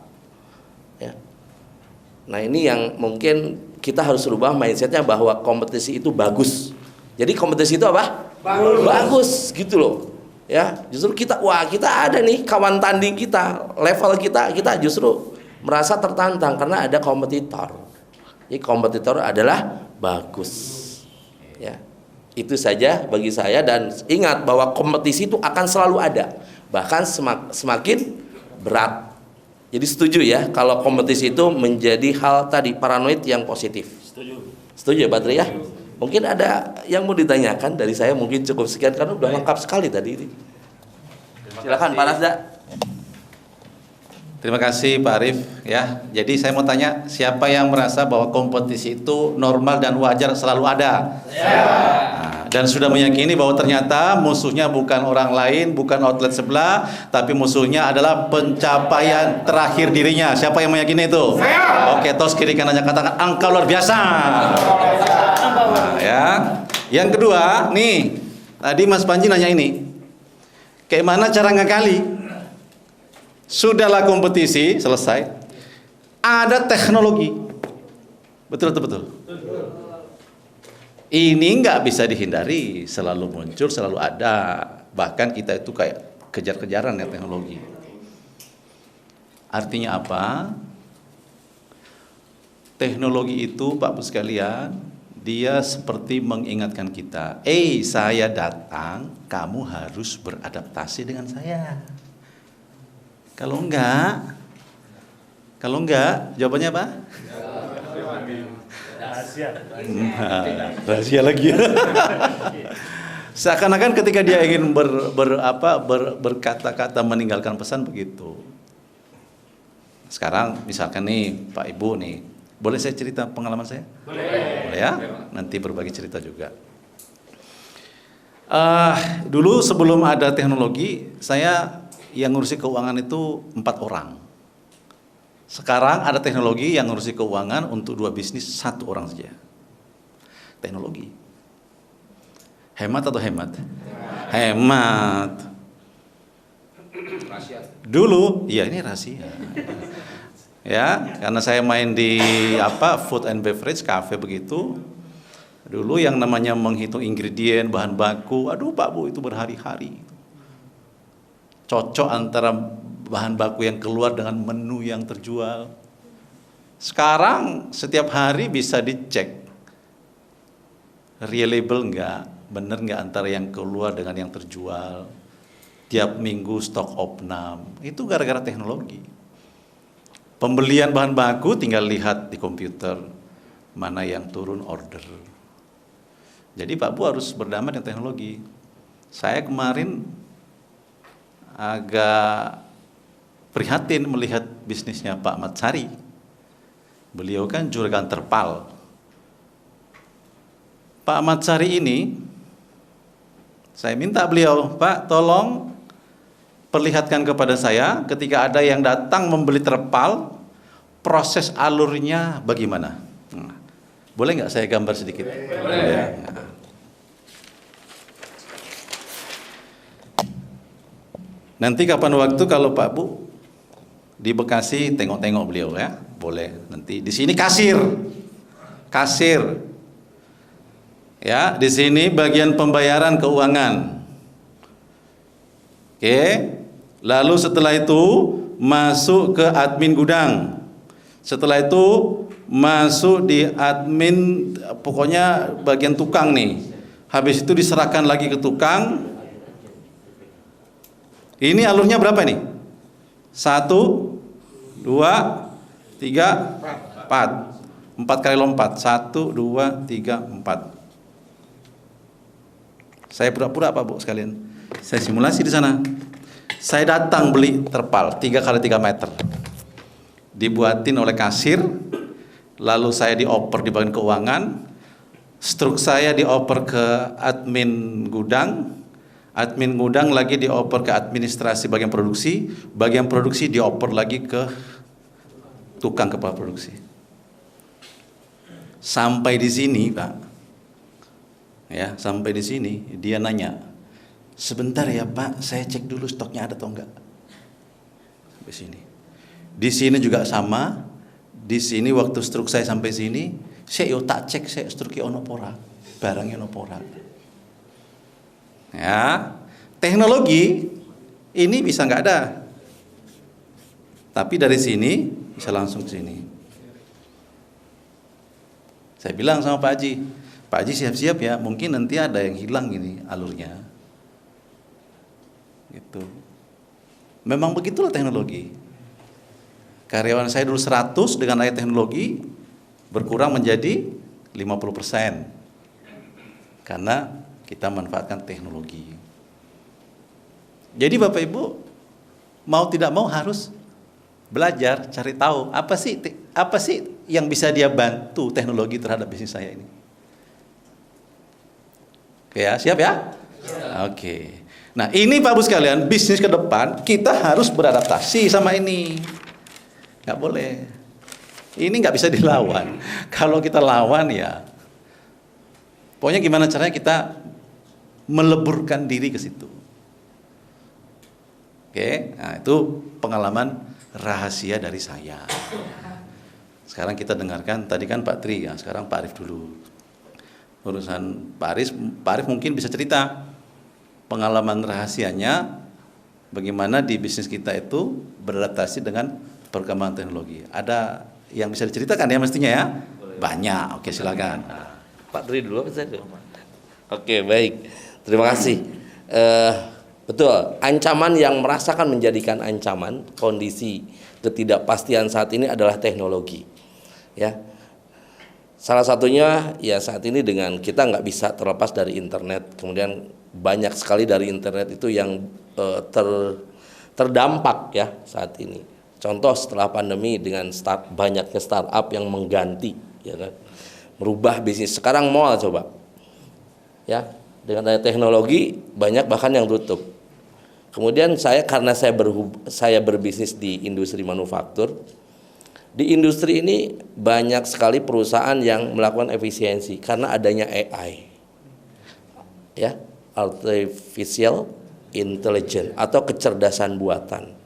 S2: Ya. Nah, ini yang mungkin kita harus rubah mindsetnya bahwa kompetisi itu bagus. Jadi kompetisi itu apa? Bagus gitu loh. Ya, justru kita ada nih kawan tanding kita, level kita justru merasa tertantang karena ada kompetitor. Jadi kompetitor adalah bagus. Ya. Itu saja bagi saya, dan ingat bahwa kompetisi itu akan selalu ada, bahkan semakin berat. Jadi setuju ya kalau kompetisi itu menjadi hal tadi paranoid yang positif. Setuju ya Badri ya? Mungkin ada yang mau ditanyakan dari saya, mungkin cukup sekian karena udah lengkap sekali tadi ini. Silakan Pak Rasda.
S1: Terima kasih Pak Arif ya. Jadi saya mau tanya, siapa yang merasa bahwa kompetisi itu normal dan wajar selalu ada? Nah, dan sudah meyakini bahwa ternyata musuhnya bukan orang lain, bukan outlet sebelah, tapi musuhnya adalah pencapaian terakhir dirinya. Siapa yang meyakini itu? Saya. Oke, tos kiri kanannya katakan angka luar biasa. Nah, ya. Yang kedua, nih tadi Mas Panji nanya ini, kayak mana cara ngakali? Sudahlah kompetisi selesai, ada teknologi, betul. Ini nggak bisa dihindari, selalu muncul, selalu ada. Bahkan kita itu kayak kejar-kejaran ya teknologi. Artinya apa? Teknologi itu, Bapak sekalian, dia seperti mengingatkan kita, saya datang, kamu harus beradaptasi dengan saya. Kalau enggak, jawabannya apa? Rahasia lagi. Seakan-akan ketika dia ingin berkata-kata meninggalkan pesan begitu. Sekarang misalkan nih Pak Ibu nih, boleh saya cerita pengalaman saya? Boleh ya? Nanti berbagi cerita juga. Dulu sebelum ada teknologi, saya yang ngurusi keuangan itu 4 orang. Sekarang ada teknologi yang ngurusi keuangan untuk 2 bisnis 1 orang saja. Teknologi. Hemat atau hemat? Hemat. Dulu, iya ini rahasia. Ya, karena saya main di food and beverage cafe begitu. Dulu yang namanya menghitung ingredient, bahan baku, aduh Pak Bu, itu berhari-hari. Cocok antara bahan baku yang keluar dengan menu yang terjual. Sekarang setiap hari bisa dicek reliable enggak, bener enggak antara yang keluar dengan yang terjual. Tiap minggu stok opnam. Itu gara-gara teknologi. Pembelian bahan baku tinggal lihat di komputer mana yang turun order. Jadi Pak Bu harus berdamai dengan teknologi. Saya kemarin agak prihatin melihat bisnisnya Pak Ahmad Sari. Beliau kan juragan terpal. Pak Ahmad Sari ini, saya minta beliau, Pak tolong perlihatkan kepada saya ketika ada yang datang membeli terpal, proses alurnya bagaimana? Boleh nggak saya gambar sedikit? Boleh. Nanti kapan waktu kalau Pak Bu di Bekasi tengok-tengok beliau ya, boleh. Nanti di sini kasir, ya di sini bagian pembayaran keuangan. Oke, lalu setelah itu masuk ke admin gudang. Setelah itu masuk di admin, pokoknya bagian tukang nih. Habis itu diserahkan lagi ke tukang. Ini alurnya berapa nih? 1, 2, 3, 4. 4 kali lompat. 1, 2, 3, 4. Saya pura-pura Pak Bu sekalian. Saya simulasi di sana. Saya datang beli terpal 3 kali 3 meter. Dibuatin oleh kasir. Lalu saya dioper di bagian keuangan. Struk saya dioper ke admin gudang. Admin gudang lagi dioper ke administrasi bagian produksi dioper lagi ke tukang kepala produksi. Sampai di sini, Pak. Ya, sampai di sini dia nanya, "Sebentar ya, Pak, saya cek dulu stoknya ada atau enggak." Sampai sini. Di sini juga sama. Di sini waktu struk saya sampai sini, saya tak cek saya struknya ono pora, barangnya ono pora. Ya, teknologi ini bisa nggak ada, tapi dari sini bisa langsung ke sini. Saya bilang sama Pak Haji siap-siap ya, mungkin nanti ada yang hilang ini alurnya. Gitu. Memang begitulah teknologi. Karyawan saya dulu 100 dengan adanya teknologi berkurang menjadi 50%. Karena kita manfaatkan teknologi. Jadi Bapak Ibu mau tidak mau harus belajar, cari tahu apa sih yang bisa dia bantu teknologi terhadap bisnis saya ini. Oke ya, siap ya? Oke. Nah, ini Pak Bu sekalian, bisnis ke depan kita harus beradaptasi sama ini. Nggak boleh. Ini nggak bisa dilawan. Kalau kita lawan ya, pokoknya gimana caranya kita meleburkan diri ke situ. Oke, nah itu pengalaman rahasia dari saya. Sekarang kita dengarkan, tadi kan Pak Tri ya, sekarang Pak Arif dulu. Urusan Pak Arif mungkin bisa cerita pengalaman rahasianya bagaimana di bisnis kita itu beradaptasi dengan perkembangan teknologi. Ada yang bisa diceritakan ya mestinya ya? Banyak, oke silakan.
S2: Pak Tri dulu apa saya dulu? Oke, baik. Terima kasih. Betul, ancaman yang merasakan menjadikan ancaman kondisi ketidakpastian saat ini adalah teknologi. Ya, salah satunya ya saat ini dengan kita nggak bisa terlepas dari internet. Kemudian banyak sekali dari internet itu yang terdampak ya saat ini. Contoh setelah pandemi dengan banyaknya startup yang mengganti, ya kan, merubah bisnis. Sekarang mall coba, ya. Dengan adanya teknologi banyak bahkan yang tutup. Kemudian karena saya berbisnis di industri manufaktur. Di industri ini banyak sekali perusahaan yang melakukan efisiensi karena adanya AI. Ya, artificial intelligence atau kecerdasan buatan.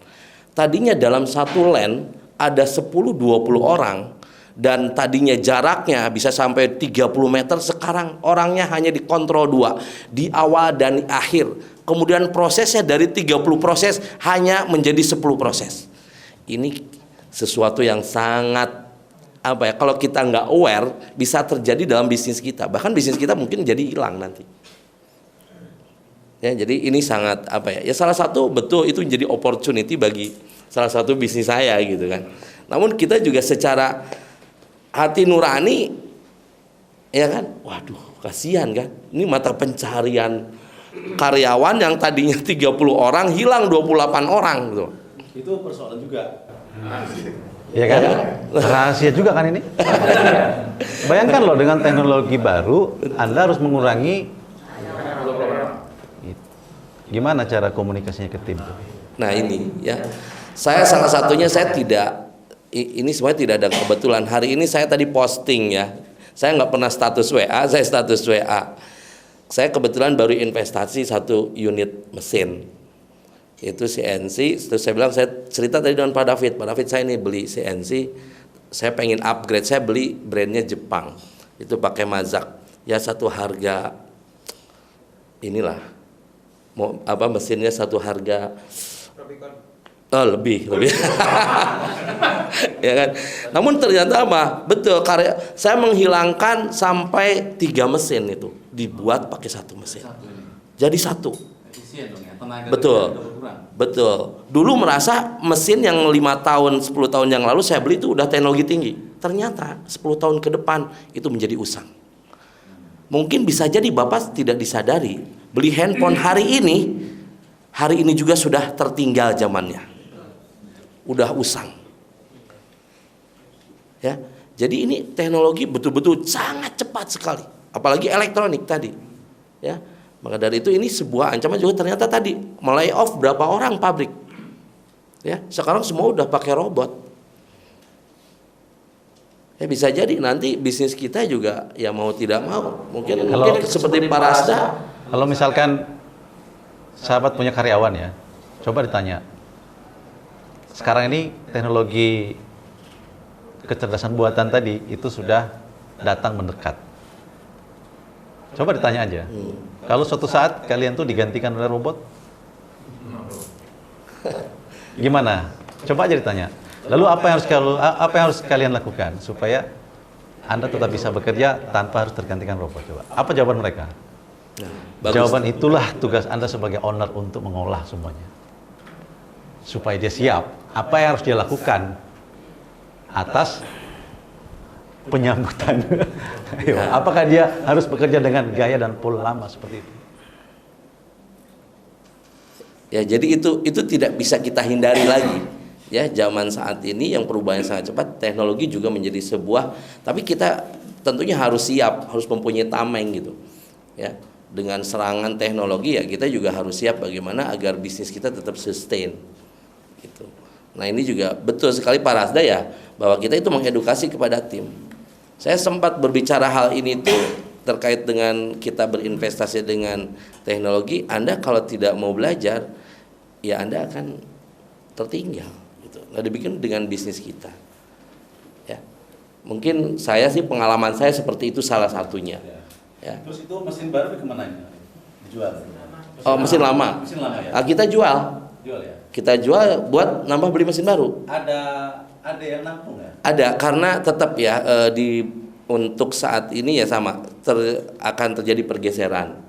S2: Tadinya dalam satu land ada 10-20 orang dan tadinya jaraknya bisa sampai 30 meter, sekarang orangnya hanya dikontrol 2, di awal dan di akhir. Kemudian prosesnya dari 30 proses hanya menjadi 10 proses. Ini sesuatu yang sangat kalau kita nggak aware bisa terjadi dalam bisnis kita, bahkan bisnis kita mungkin jadi hilang nanti. Ya, jadi ini sangat ya salah satu betul itu jadi opportunity bagi salah satu bisnis saya gitu kan. Namun kita juga secara hati nurani ya kan, waduh kasihan kan, ini mata pencarian karyawan yang tadinya 30 orang hilang 28 orang gitu.
S6: Itu persoalan juga.
S7: Ya kan? Rahasia juga kan ini. Bayangkan loh, dengan teknologi baru Anda harus mengurangi. Gimana cara komunikasinya ke tim?
S2: Nah ini ya, saya salah satunya saya tidak, ini semuanya tidak ada kebetulan. Hari ini saya tadi posting ya, saya nggak pernah status WA, saya status WA. Saya kebetulan baru investasi 1 unit mesin, itu CNC. Terus saya bilang, saya cerita tadi dengan Pak David, saya ini beli CNC, saya pengen upgrade, saya beli brandnya Jepang, itu pakai Mazak, ya satu harga inilah, mesinnya satu harga lebih ya kan. Namun ternyata betul saya menghilangkan sampai 3 mesin itu dibuat pakai 1 mesin, jadi 1. Betul. Dulu merasa mesin yang 5 tahun 10 tahun yang lalu saya beli itu udah teknologi tinggi, ternyata 10 tahun ke depan itu menjadi usang. Mungkin bisa jadi Bapak tidak disadari, beli handphone hari ini juga sudah tertinggal zamannya, udah usang ya. Jadi ini teknologi betul-betul sangat cepat sekali, apalagi elektronik tadi ya. Maka dari itu ini sebuah ancaman juga, ternyata tadi melay off berapa orang pabrik ya, sekarang semua udah pakai robot ya. Bisa jadi nanti bisnis kita juga ya mau tidak mau mungkin seperti Pak Rasda.
S7: Kalau misalkan sahabat punya karyawan ya, coba ditanya, sekarang ini teknologi kecerdasan buatan tadi itu sudah datang mendekat. Coba ditanya aja, kalau suatu saat kalian tuh digantikan oleh robot, gimana? Coba aja ditanya. Lalu apa yang harus kalian lakukan supaya Anda tetap bisa bekerja tanpa harus tergantikan robot? Coba. Apa jawaban mereka? Jawaban itulah tugas Anda sebagai owner untuk mengolah semuanya, supaya dia siap. Apa yang harus dia lakukan atas penyambutan? Apakah dia harus bekerja dengan gaya dan pola lama seperti itu?
S2: Ya, jadi itu tidak bisa kita hindari lagi. Ya, zaman saat ini yang perubahannya sangat cepat, teknologi juga menjadi sebuah, tapi kita tentunya harus siap, harus mempunyai tameng gitu. Ya, dengan serangan teknologi ya kita juga harus siap bagaimana agar bisnis kita tetap sustain gitu. Nah, ini juga betul sekali Pak Rasda ya, bahwa kita itu mengedukasi kepada tim. Saya sempat berbicara hal ini tuh terkait dengan kita berinvestasi dengan teknologi. Anda kalau tidak mau belajar, ya Anda akan tertinggal gitu. Nah, dibikin dengan bisnis kita. Ya. Mungkin saya sih, pengalaman saya seperti itu salah satunya. Ya.
S6: Terus itu mesin baru kemana? Dijual?
S2: Mesin lama.
S6: Mesin lama ya?
S2: Kita jual.
S6: Jual ya?
S2: Kita jual buat nambah beli mesin baru.
S6: Ada yang nampung nggak?
S2: Ada, karena tetap ya untuk saat ini ya sama akan terjadi pergeseran.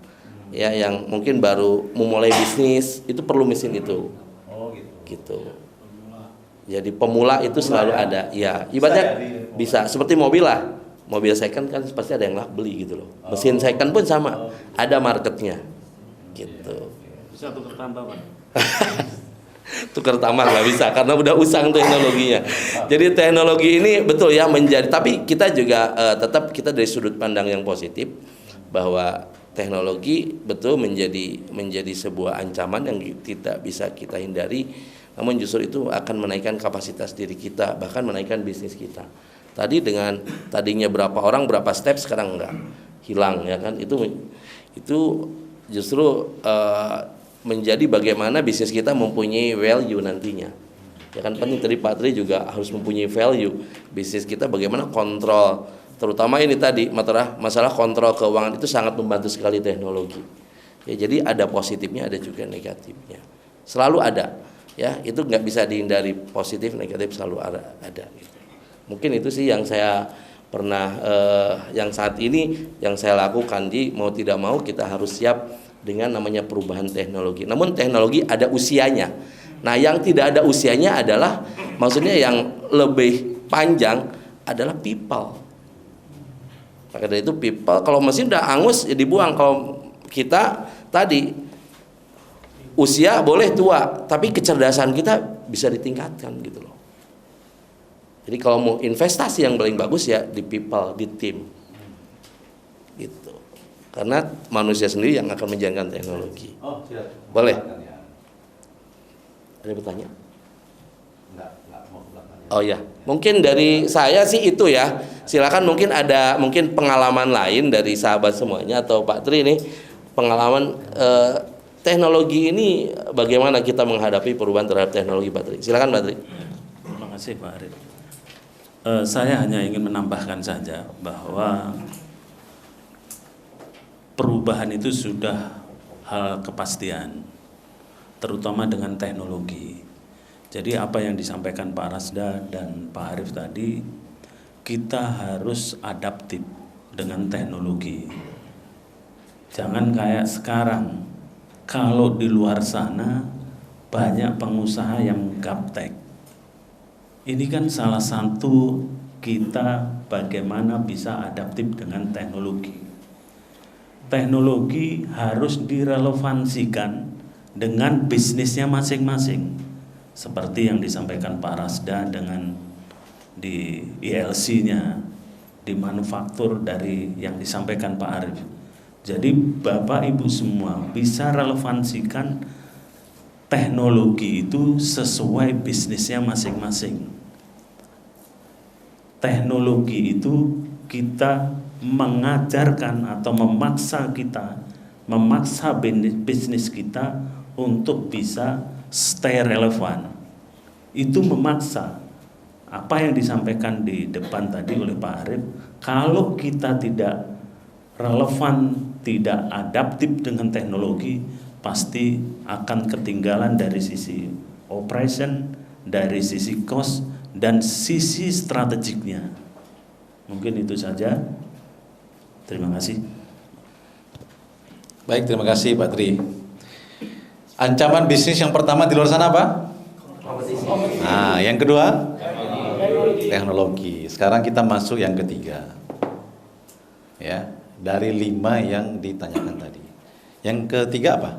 S2: Ya, yang mungkin baru memulai bisnis itu perlu mesin itu.
S6: Oh gitu.
S2: Jadi pemula itu selalu ada. Ya, ibaratnya bisa seperti mobil lah. Mobil second kan pasti ada yang beli gitu loh. Mesin second pun sama, ada marketnya. Gitu.
S6: Bisa tukar tambah, Pak.
S2: Tukar tambah nggak bisa karena udah usang teknologinya. Jadi teknologi ini betul ya menjadi, tapi kita juga tetap kita dari sudut pandang yang positif bahwa teknologi betul menjadi sebuah ancaman yang tidak bisa kita hindari. Namun justru itu akan menaikkan kapasitas diri kita, bahkan menaikkan bisnis kita. Tadi dengan tadinya berapa orang berapa step, sekarang enggak, hilang ya kan. Itu justru menjadi bagaimana bisnis kita mempunyai value nantinya Ya kan penting tadi Pak Tri juga harus mempunyai value bisnis kita, bagaimana kontrol, terutama ini tadi masalah kontrol keuangan itu sangat membantu sekali teknologi. Ya, jadi ada positifnya, ada juga negatifnya. Selalu ada. Ya, itu nggak bisa dihindari, positif negatif selalu ada. Gitu. Mungkin itu sih yang saya pernah yang saat ini yang saya lakukan. Di mau tidak mau kita harus siap dengan namanya perubahan teknologi. Namun teknologi ada usianya. Nah, yang tidak ada usianya adalah, maksudnya yang lebih panjang adalah people. Maka dari itu people, kalau mesin udah angus ya dibuang. Kalau kita tadi usia boleh tua, tapi kecerdasan kita bisa ditingkatkan gitu loh. Jadi kalau mau investasi yang paling bagus ya di people, di tim. Gitu. Karena manusia sendiri yang akan menjalankan teknologi.
S7: Oh, siap.
S2: Boleh. Ada pertanyaan?
S7: Enggak mau bertanya.
S2: Oh ya, mungkin dari saya sih itu ya. Silakan mungkin ada pengalaman lain dari sahabat semuanya atau Pak Tri nih, pengalaman teknologi ini bagaimana kita menghadapi perubahan terhadap teknologi, Pak Tri. Silakan Pak Tri.
S6: Terima kasih Pak Arif. Saya hanya ingin menambahkan saja bahwa perubahan itu sudah hal kepastian, terutama dengan teknologi. Jadi apa yang disampaikan Pak Rasda dan Pak Arif tadi, kita harus adaptif dengan teknologi. Jangan kayak sekarang, kalau di luar sana banyak pengusaha yang gaptek. Ini kan salah satu kita bagaimana bisa adaptif dengan teknologi. Teknologi harus direlevansikan dengan bisnisnya masing-masing, seperti yang disampaikan Pak Rasda dengan di ILC-nya, di manufaktur dari yang disampaikan Pak Arif. Jadi Bapak Ibu semua bisa relevansikan teknologi itu sesuai bisnisnya masing-masing. Teknologi itu kita mengajarkan atau memaksa bisnis kita untuk bisa stay relevan. Itu memaksa. Apa yang disampaikan di depan tadi oleh Pak Arif, kalau kita tidak relevan, tidak adaptif dengan teknologi, pasti akan ketinggalan dari sisi operation, dari sisi cost, dan sisi strategiknya. Mungkin itu saja. Terima kasih.
S1: Baik, terima kasih Pak Tri. Ancaman bisnis yang pertama di luar sana apa? Nah, yang kedua? Teknologi. Sekarang kita masuk yang ketiga. Ya, dari 5 yang ditanyakan tadi. Yang ketiga apa?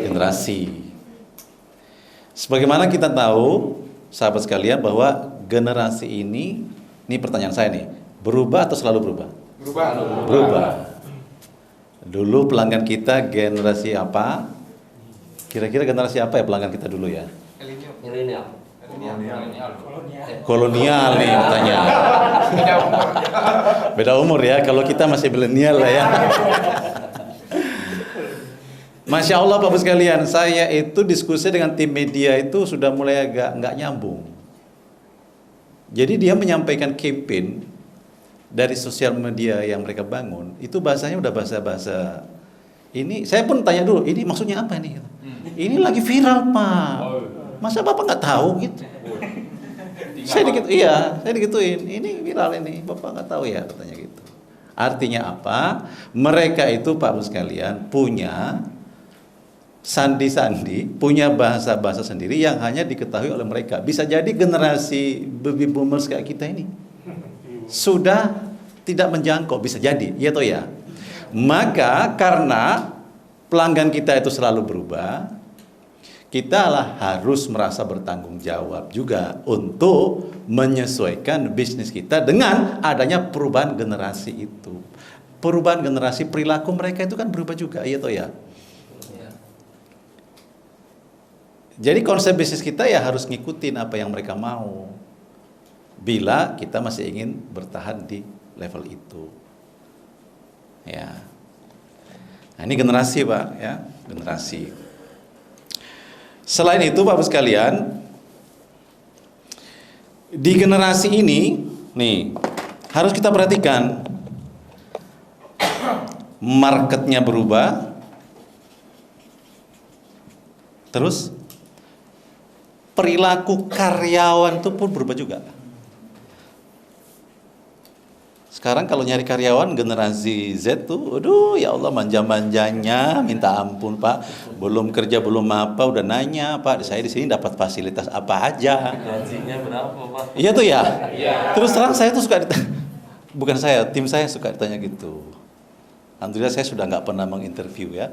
S1: Generasi. Sebagaimana kita tahu, sahabat sekalian, bahwa generasi ini pertanyaan saya nih, berubah atau selalu berubah? Berubah. Dulu pelanggan kita generasi apa? Kira-kira generasi apa ya pelanggan kita dulu ya?
S2: Milenial.
S1: Kolonial nih pertanyaan. Beda umur ya, kalau kita masih milenial lah ya. Masya Allah Bapak sekalian, saya itu diskusi dengan tim media itu sudah mulai agak nggak nyambung. Jadi dia menyampaikan campaign dari sosial media yang mereka bangun, itu bahasanya udah bahasa-bahasa ini. Saya pun tanya dulu, ini maksudnya apa ini? Ini lagi viral Pak. Masa Bapak nggak tahu gitu? Saya digituin. Ini viral ini, Bapak nggak tahu ya, katanya gitu. Artinya apa? Mereka itu Pak Bos sekalian punya sandi-sandi, punya bahasa-bahasa sendiri yang hanya diketahui oleh mereka. Bisa jadi generasi baby boomers kayak kita ini sudah tidak menjangkau, bisa jadi, ya toh ya. Maka karena pelanggan kita itu selalu berubah, kita lah harus merasa bertanggung jawab juga untuk menyesuaikan bisnis kita dengan adanya perubahan generasi itu. Perubahan generasi, perilaku mereka itu kan berubah juga, iya toh ya. Jadi konsep bisnis kita ya harus ngikutin apa yang mereka mau, bila kita masih ingin bertahan di level itu. Ya. Nah, ini generasi Pak, ya, generasi. Selain itu Bapak sekalian, Di generasi ini, nih, harus kita perhatikan. Marketnya berubah. Terus perilaku karyawan itu pun berubah juga. Sekarang kalau nyari karyawan generasi Z tuh, aduh ya Allah manja-manjanya, minta ampun Pak. Belum kerja belum apa udah nanya Pak, saya di sini dapat fasilitas apa aja.
S2: Gajinya berapa, Pak?
S1: Iya tuh ya. Terus terang saya tuh suka bukan saya, tim saya suka ditanya gitu. Alhamdulillah saya sudah nggak pernah menginterview ya.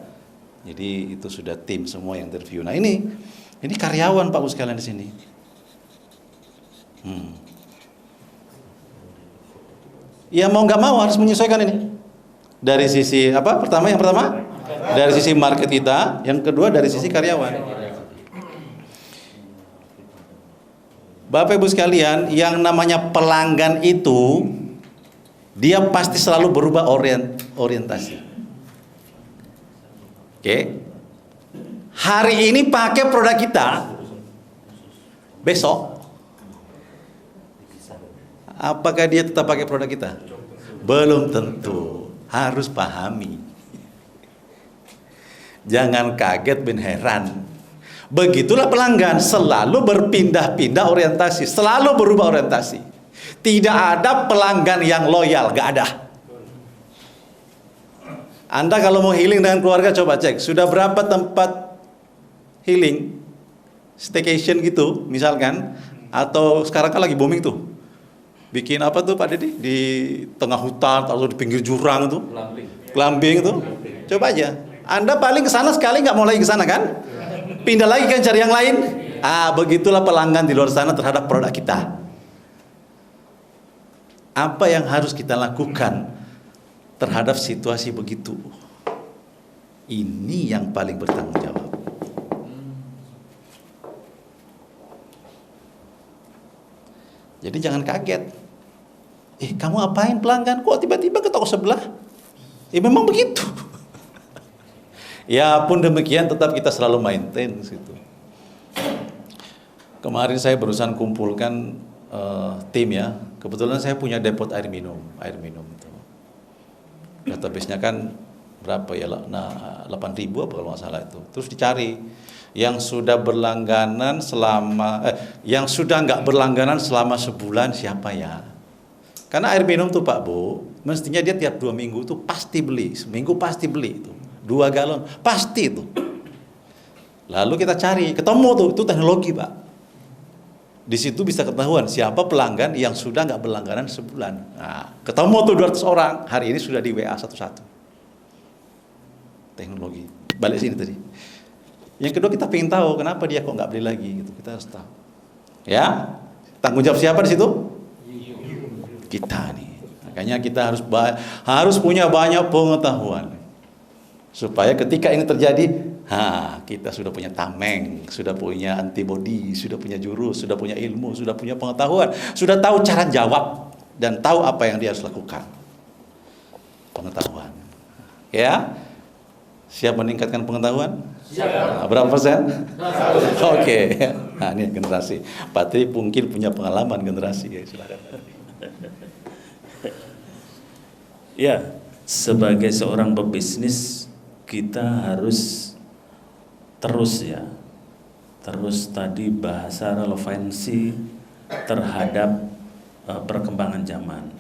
S1: Jadi itu sudah tim semua yang interview. Nah ini karyawan Pak Bu sekalian di sini. Ya mau nggak mau harus menyesuaikan ini. Dari sisi apa? Yang pertama dari sisi market kita, yang kedua dari sisi karyawan. Bapak Ibu sekalian, yang namanya pelanggan itu dia pasti selalu berubah orientasi. Oke. Hari ini pakai produk kita, besok apakah dia tetap pakai produk kita? Belum tentu. Harus pahami. Jangan kaget ben heran. Begitulah pelanggan selalu berpindah-pindah orientasi, selalu berubah orientasi. Tidak ada pelanggan yang loyal, gak ada. Anda kalau mau healing dengan keluarga coba cek, sudah berapa tempat healing, staycation gitu misalkan, atau sekarang kan lagi booming tuh. Bikin apa tuh Pak Deddy? Di tengah hutan atau di pinggir jurang tuh. Glamping tuh. Coba aja. Anda paling ke sana sekali nggak mau lagi ke sana kan? Pindah lagi kan cari yang lain. Begitulah pelanggan di luar sana terhadap produk kita. Apa yang harus kita lakukan terhadap situasi begitu? Ini yang paling bertanggung jawab. Jadi jangan kaget. Kamu apain pelanggan? Kok tiba-tiba ke toko sebelah? Memang begitu. Ya pun demikian tetap kita selalu maintain situ. Kemarin saya berusaha kumpulkan tim ya. Kebetulan saya punya depot air minum itu. Database-nya kan berapa ya? 8.000 apa kalau nggak salah itu. Terus dicari yang sudah berlangganan yang sudah nggak berlangganan selama sebulan siapa ya? Karena air minum tuh Pak Bu, mestinya dia tiap 2 minggu tuh pasti beli, seminggu pasti beli itu, 2 galon pasti itu. Lalu kita cari, ketemu tuh, itu teknologi Pak. Di situ bisa ketahuan siapa pelanggan yang sudah nggak berlangganan sebulan. Nah, ketemu tuh 200 orang, hari ini sudah di WA satu-satu. Teknologi. Balik sini tadi. Yang kedua kita pengen tahu kenapa dia kok nggak beli lagi gitu, kita harus tahu. Ya, tanggung jawab siapa di situ? Kita nih. Makanya kita harus punya banyak pengetahuan supaya ketika ini terjadi, kita sudah punya tameng, sudah punya antibody, sudah punya jurus, sudah punya ilmu, sudah punya pengetahuan, sudah tahu cara jawab dan tahu apa yang dia harus lakukan. Pengetahuan. Ya. Siap meningkatkan pengetahuan? Siap. Berapa persen? Oke. Nah, ini generasi. Patri mungkin punya pengalaman generasi. Ya, silakan.
S6: Ya, sebagai seorang pebisnis kita harus terus tadi bahasa relevansi terhadap perkembangan zaman.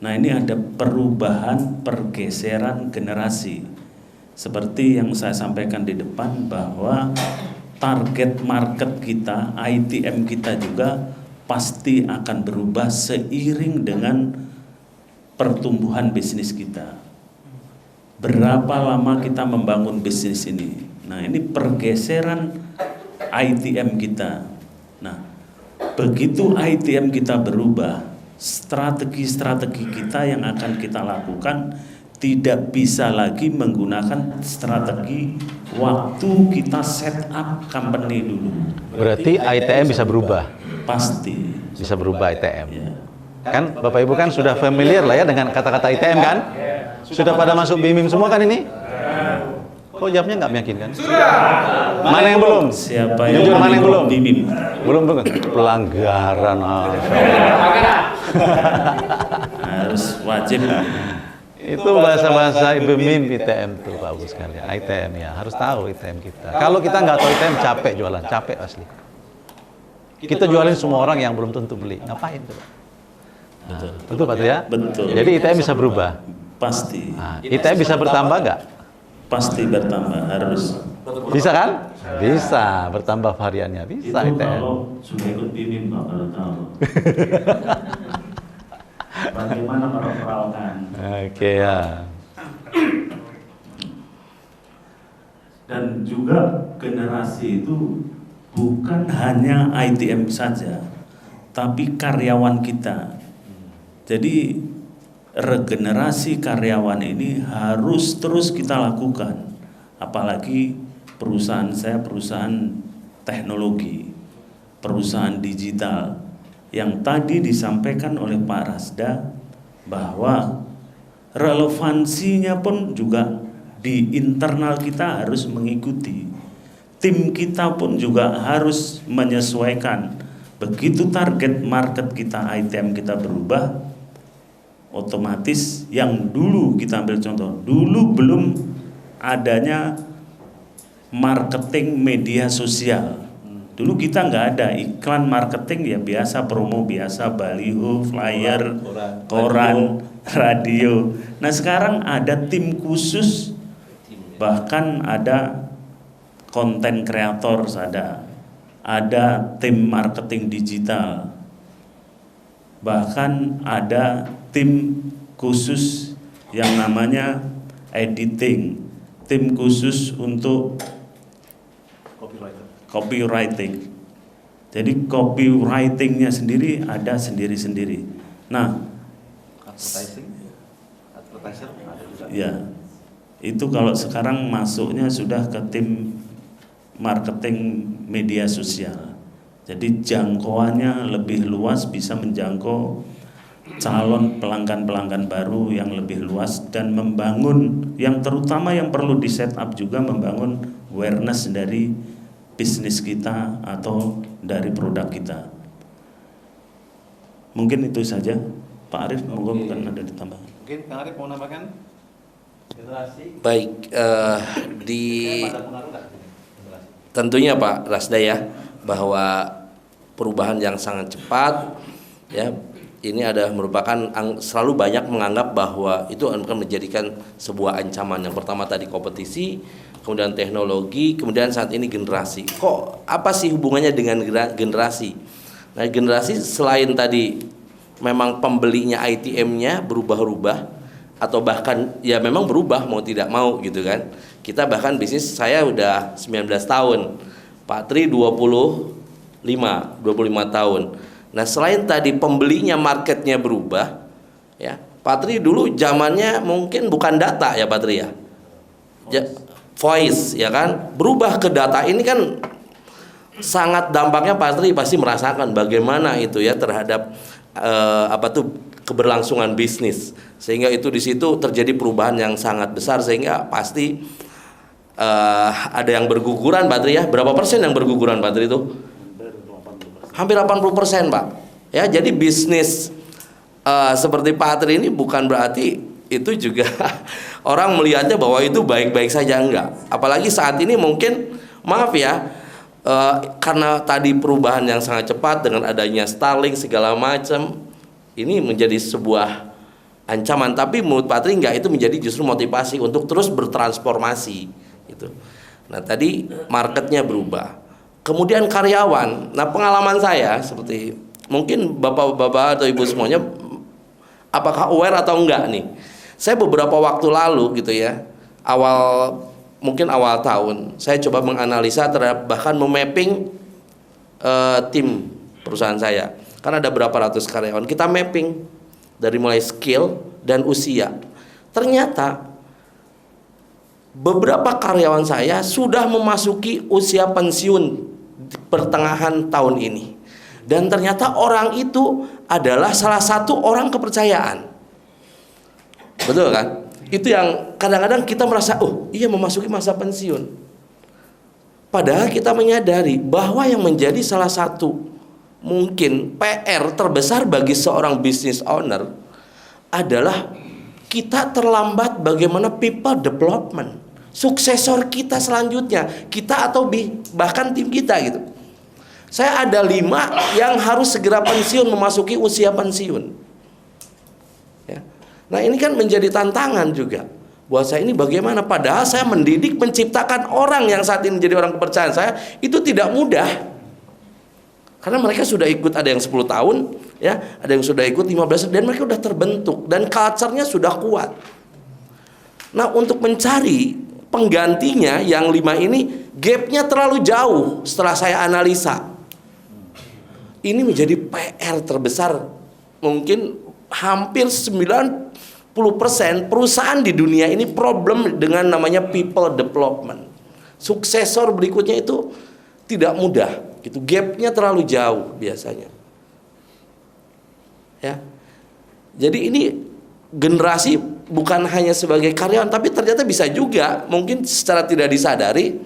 S6: Nah ini ada perubahan pergeseran generasi seperti yang saya sampaikan di depan bahwa target market kita, ITM kita juga pasti akan berubah seiring dengan pertumbuhan bisnis kita. Berapa lama kita membangun bisnis ini? Nah, ini pergeseran ITM kita. Nah, begitu ITM kita berubah, strategi-strategi kita yang akan kita lakukan tidak bisa lagi menggunakan strategi waktu kita set up company dulu.
S7: Berarti ITM bisa berubah?
S6: Pasti.
S7: Bisa berubah ITM?
S6: Ya.
S7: Kan Bapak Ibu kan sudah familiar lah ya dengan kata-kata ITM kan? Sudah pada masuk BIMIM semua kan ini? Kok jawabnya nggak meyakinkan? Mana yang belum?
S6: Siapa yang
S7: Jujur, mana yang belum?
S6: Bimim?
S7: Belum. Pelanggaran.
S6: Harus wajib.
S7: Itu bahasa-bahasa Ibu Mim ITM tuh bagus sekali. ITM ya, harus tahu ITM kita. Kalau kita nggak tahu ITM, capek jualan, capek asli. Kita jualin semua orang yang belum tentu beli. Ngapain coba? Betul Pak Tri ya?
S6: Betul.
S7: Jadi ITM bisa berubah.
S6: Pasti.
S7: Nah, ITM bisa bertambah nggak?
S6: Pasti bertambah, harus.
S7: Bisa kan? Bisa, bertambah variannya. Bisa
S6: Itu
S7: ITM.
S6: kalau sudah ikut Bimim Pak, kalau tahu. Bagaimana para perawakan?
S7: Oke ya.
S6: Dan juga generasi itu bukan hanya ITM saja, tapi karyawan kita. Jadi regenerasi karyawan ini harus terus kita lakukan. Apalagi perusahaan saya perusahaan teknologi, perusahaan digital, yang tadi disampaikan oleh Pak Rasda bahwa relevansinya pun juga di internal kita harus mengikuti. Tim kita pun juga harus menyesuaikan. Begitu target market kita, ITM kita berubah, otomatis yang dulu kita ambil contoh, dulu belum adanya marketing media sosial. Dulu kita nggak ada iklan marketing, ya biasa promo biasa, baliho, flyer, koran, radio. Nah sekarang ada tim khusus, bahkan ada konten kreator, ada tim marketing digital, bahkan ada tim khusus yang namanya editing, tim khusus untuk copywriting. Jadi copywritingnya sendiri ada sendiri-sendiri. Nah, ya itu kalau sekarang masuknya sudah ke tim marketing media sosial. Jadi jangkauannya lebih luas, bisa menjangkau calon pelanggan-pelanggan baru yang lebih luas, dan membangun yang terutama yang perlu di set up juga membangun awareness dari bisnis kita atau dari produk kita. Mungkin itu saja, Pak Arief. Mungkin ada ditambah.
S1: Mungkin Kang Arief mau nambahkan? Generasi.
S2: Baik, tentunya Pak Rasda ya, bahwa perubahan yang sangat cepat ya, ini ada merupakan selalu banyak menganggap bahwa itu akan menjadikan sebuah ancaman. Yang pertama tadi kompetisi, kemudian teknologi, kemudian saat ini generasi. Kok apa sih hubungannya dengan generasi? Nah, generasi selain tadi memang pembelinya ITM-nya berubah-ubah, atau bahkan ya memang berubah mau tidak mau gitu kan. Kita bahkan bisnis saya udah 19 tahun, Pak Tri 25 tahun. Nah selain tadi pembelinya marketnya berubah ya, Pak Tri dulu zamannya mungkin bukan data ya Pak Tri ya, voice ya kan, berubah ke data. Ini kan sangat dampaknya Pak Tri pasti merasakan bagaimana itu ya terhadap keberlangsungan bisnis, sehingga itu di situ terjadi perubahan yang sangat besar, sehingga pasti ada yang berguguran Pak Tri ya. Berapa persen yang berguguran Pak Tri itu? Hampir 80% Pak ya. Jadi bisnis seperti Pak Tri ini bukan berarti itu juga orang melihatnya bahwa itu baik-baik saja, enggak. Apalagi saat ini mungkin maaf ya, karena tadi perubahan yang sangat cepat dengan adanya Starlink segala macam, ini menjadi sebuah ancaman. Tapi menurut Pak Tri enggak, itu menjadi justru motivasi untuk terus bertransformasi gitu. Nah tadi marketnya berubah, kemudian karyawan. Nah pengalaman saya seperti mungkin bapak-bapak atau ibu semuanya apakah aware atau enggak nih, saya beberapa waktu lalu gitu ya, mungkin awal tahun, saya coba menganalisa terhadap bahkan memapping tim perusahaan saya. Kan ada berapa ratus karyawan, kita mapping dari mulai skill dan usia. Ternyata beberapa karyawan saya sudah memasuki usia pensiun pertengahan tahun ini, dan ternyata orang itu adalah salah satu orang kepercayaan. Betul kan? Itu yang kadang-kadang kita merasa, oh iya memasuki masa pensiun. Padahal kita menyadari bahwa yang menjadi salah satu mungkin PR terbesar bagi seorang business owner adalah kita terlambat bagaimana people development. Suksesor kita selanjutnya, kita atau bahkan tim kita gitu. Saya ada 5 yang harus segera pensiun, memasuki usia pensiun. Ya. Nah ini kan menjadi tantangan juga buat saya ini bagaimana. Padahal saya mendidik, menciptakan orang yang saat ini menjadi orang kepercayaan saya itu tidak mudah. Karena mereka sudah ikut, ada yang 10 tahun, ya, ada yang sudah ikut 15 dan mereka sudah terbentuk dan culture-nya sudah kuat. Nah untuk mencari penggantinya yang 5 ini gap-nya terlalu jauh setelah saya analisa. Ini menjadi PR terbesar. Mungkin hampir 90% perusahaan di dunia ini problem dengan namanya people development. Suksesor berikutnya itu tidak mudah, gitu. Gap-nya terlalu jauh biasanya. Ya. Jadi ini generasi bukan hanya sebagai karyawan, tapi ternyata bisa juga mungkin secara tidak disadari.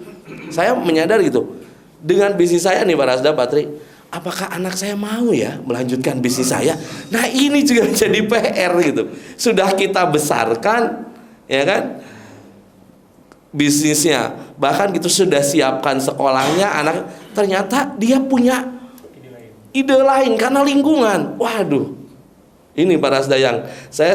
S2: Saya menyadari gitu. Dengan bisnis saya nih Pak Rasda, Pak Tri, apakah anak saya mau ya melanjutkan bisnis saya? Nah ini juga jadi PR gitu. Sudah kita besarkan, ya kan, bisnisnya, bahkan gitu sudah siapkan sekolahnya, anak ternyata dia punya ide lain karena lingkungan. Waduh, ini Pak Rasda yang saya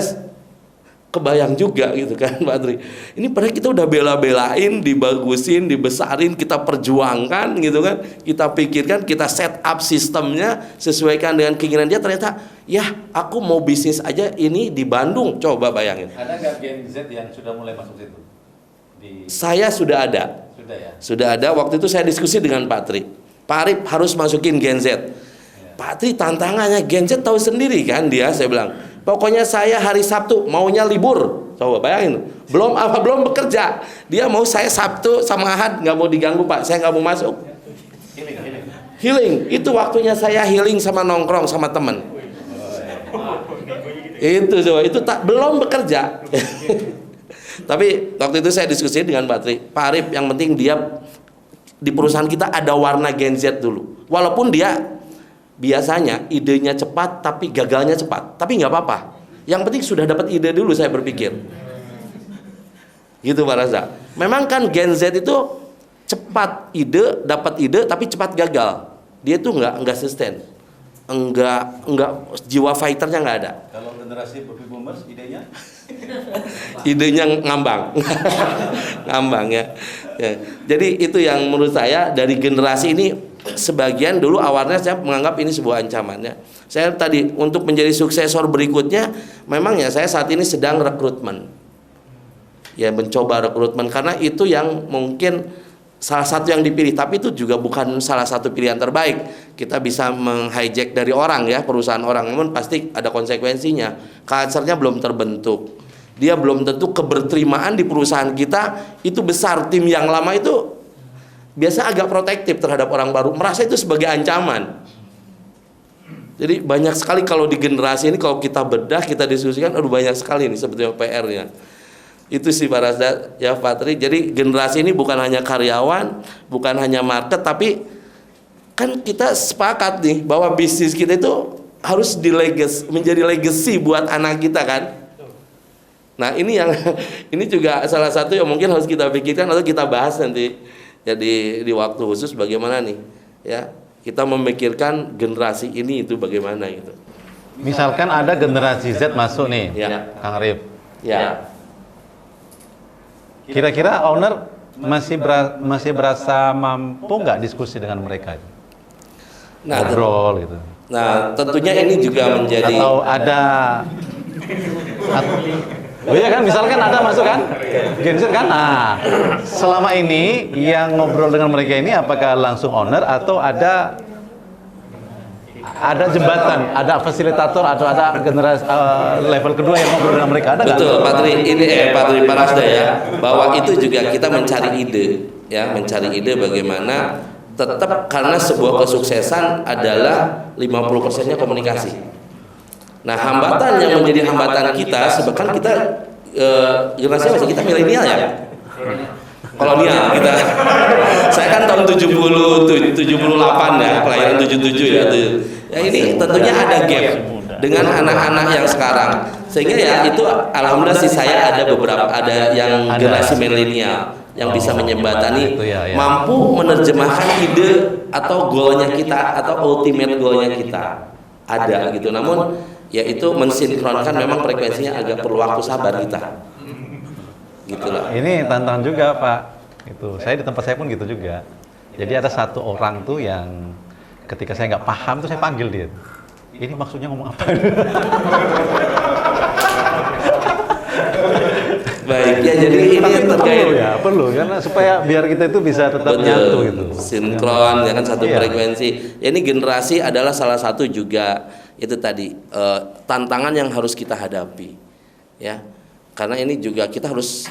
S2: kebayang juga gitu kan Pak Tri. Ini padahal kita udah bela-belain, dibagusin, dibesarin, kita perjuangkan gitu kan. Kita pikirkan, kita set up sistemnya sesuaikan dengan keinginan dia. Ternyata ya aku mau bisnis aja ini di Bandung. Coba bayangin.
S7: Ada nggak Gen Z yang sudah mulai masuk situ?
S2: Saya sudah ada.
S7: Sudah ya?
S2: Sudah ada. Waktu itu saya diskusi dengan Pak Tri. Pak Arif harus masukin Gen Z. Pak Tri tantangannya Gen Z tahu sendiri kan dia, saya bilang. Pokoknya saya hari Sabtu maunya libur. Coba bayangin, belum bekerja. Dia mau saya Sabtu sama Ahad nggak mau diganggu Pak, saya nggak mau masuk. Healing, itu waktunya saya healing sama nongkrong sama temen. Itu coba, itu belum bekerja. Tapi waktu itu saya diskusi dengan Pak Tri, Pak Arif yang penting dia di perusahaan kita ada warna Gen Z dulu. Walaupun dia biasanya idenya cepat tapi gagalnya cepat, tapi nggak apa-apa. Yang penting sudah dapat ide dulu, saya berpikir. Gitu Pak Raza. Memang kan Gen Z itu cepat ide, dapat ide tapi cepat gagal. Dia tuh nggak sustain, enggak jiwa fighternya nggak ada.
S7: Kalau generasi baby boomers idenya?
S2: Idenya ngambang, ngambang ya. Jadi itu yang menurut saya dari generasi ini. Sebagian dulu awalnya saya menganggap ini sebuah ancaman ya. Saya tadi untuk menjadi suksesor berikutnya, memang ya saya saat ini sedang rekrutmen. Ya mencoba rekrutmen karena itu yang mungkin salah satu yang dipilih, tapi itu juga bukan salah satu pilihan terbaik. Kita bisa meng-hijack dari orang ya, perusahaan orang, namun pasti ada konsekuensinya. Culture-nya belum terbentuk. Dia belum tentu keberterimaan di perusahaan kita itu besar. Tim yang lama itu biasa agak protektif terhadap orang baru, merasa itu sebagai ancaman. Jadi banyak sekali kalau di generasi ini kalau kita bedah, kita diskusikan, aduh banyak sekali nih sebetulnya PR-nya. Itu sih Pak Rasda, ya Pak Tri. Jadi generasi ini bukan hanya karyawan, bukan hanya market, tapi kan kita sepakat nih bahwa bisnis kita itu harus menjadi legacy buat anak kita kan. Nah ini yang ini juga salah satu yang mungkin harus kita pikirkan atau kita bahas nanti. Jadi di waktu khusus bagaimana nih ya kita memikirkan generasi ini itu bagaimana gitu.
S7: Misalkan ada generasi Z masuk nih,
S2: Ya.
S7: Kang Arif.
S2: Ya.
S7: Kira-kira owner masih berasa mampu nggak diskusi dengan mereka?
S2: Nah,
S7: Ngobrol gitu.
S2: Nah tentunya ini juga menjadi
S7: Atau ada oh iya kan, misalkan ada masuk kan, Gen Z kan, nah selama ini yang ngobrol dengan mereka ini apakah langsung owner atau ada jembatan, ada fasilitator atau ada generasi level kedua yang ngobrol dengan mereka, ada nggak?
S2: betul Pak Tri, ini Pak Tri Pak Rasda ya, bahwa itu juga kita mencari ide ya, mencari ide bagaimana tetap karena sebuah kesuksesan adalah 50%-nya komunikasi. Nah, hambatan yang menjadi hambatan kita, sebabkan kita generasi apa sih kita, milenial ya? Kolonial kita. Saya kan tahun 78 ya, kelahiran 77 ya. Ya ini tentunya ada gap dengan anak-anak yang sekarang. Sehingga ya itu alhamdulillah sih saya ada beberapa, ada yang generasi milenial yang bisa menjembatani, mampu menerjemahkan ide atau goalnya kita atau ultimate goalnya kita ada gitu. Namun ya itu mensinkronkan, memang frekuensinya agak perlu waktu sabar kita. Gitulah.
S7: Ini tantangan juga Pak. Itu saya di tempat saya pun gitu juga. Jadi ada satu orang tuh yang ketika saya nggak paham tuh saya panggil dia. Ini maksudnya ngomong apa?
S2: Baik ya, jadi ini terkait
S7: perlu karena supaya biar kita itu bisa tetap nyatu gitu.
S2: Sinkron ya kan, satu frekuensi. Ya, ini generasi adalah salah satu juga itu tadi tantangan yang harus kita hadapi. Ya. Karena ini juga kita harus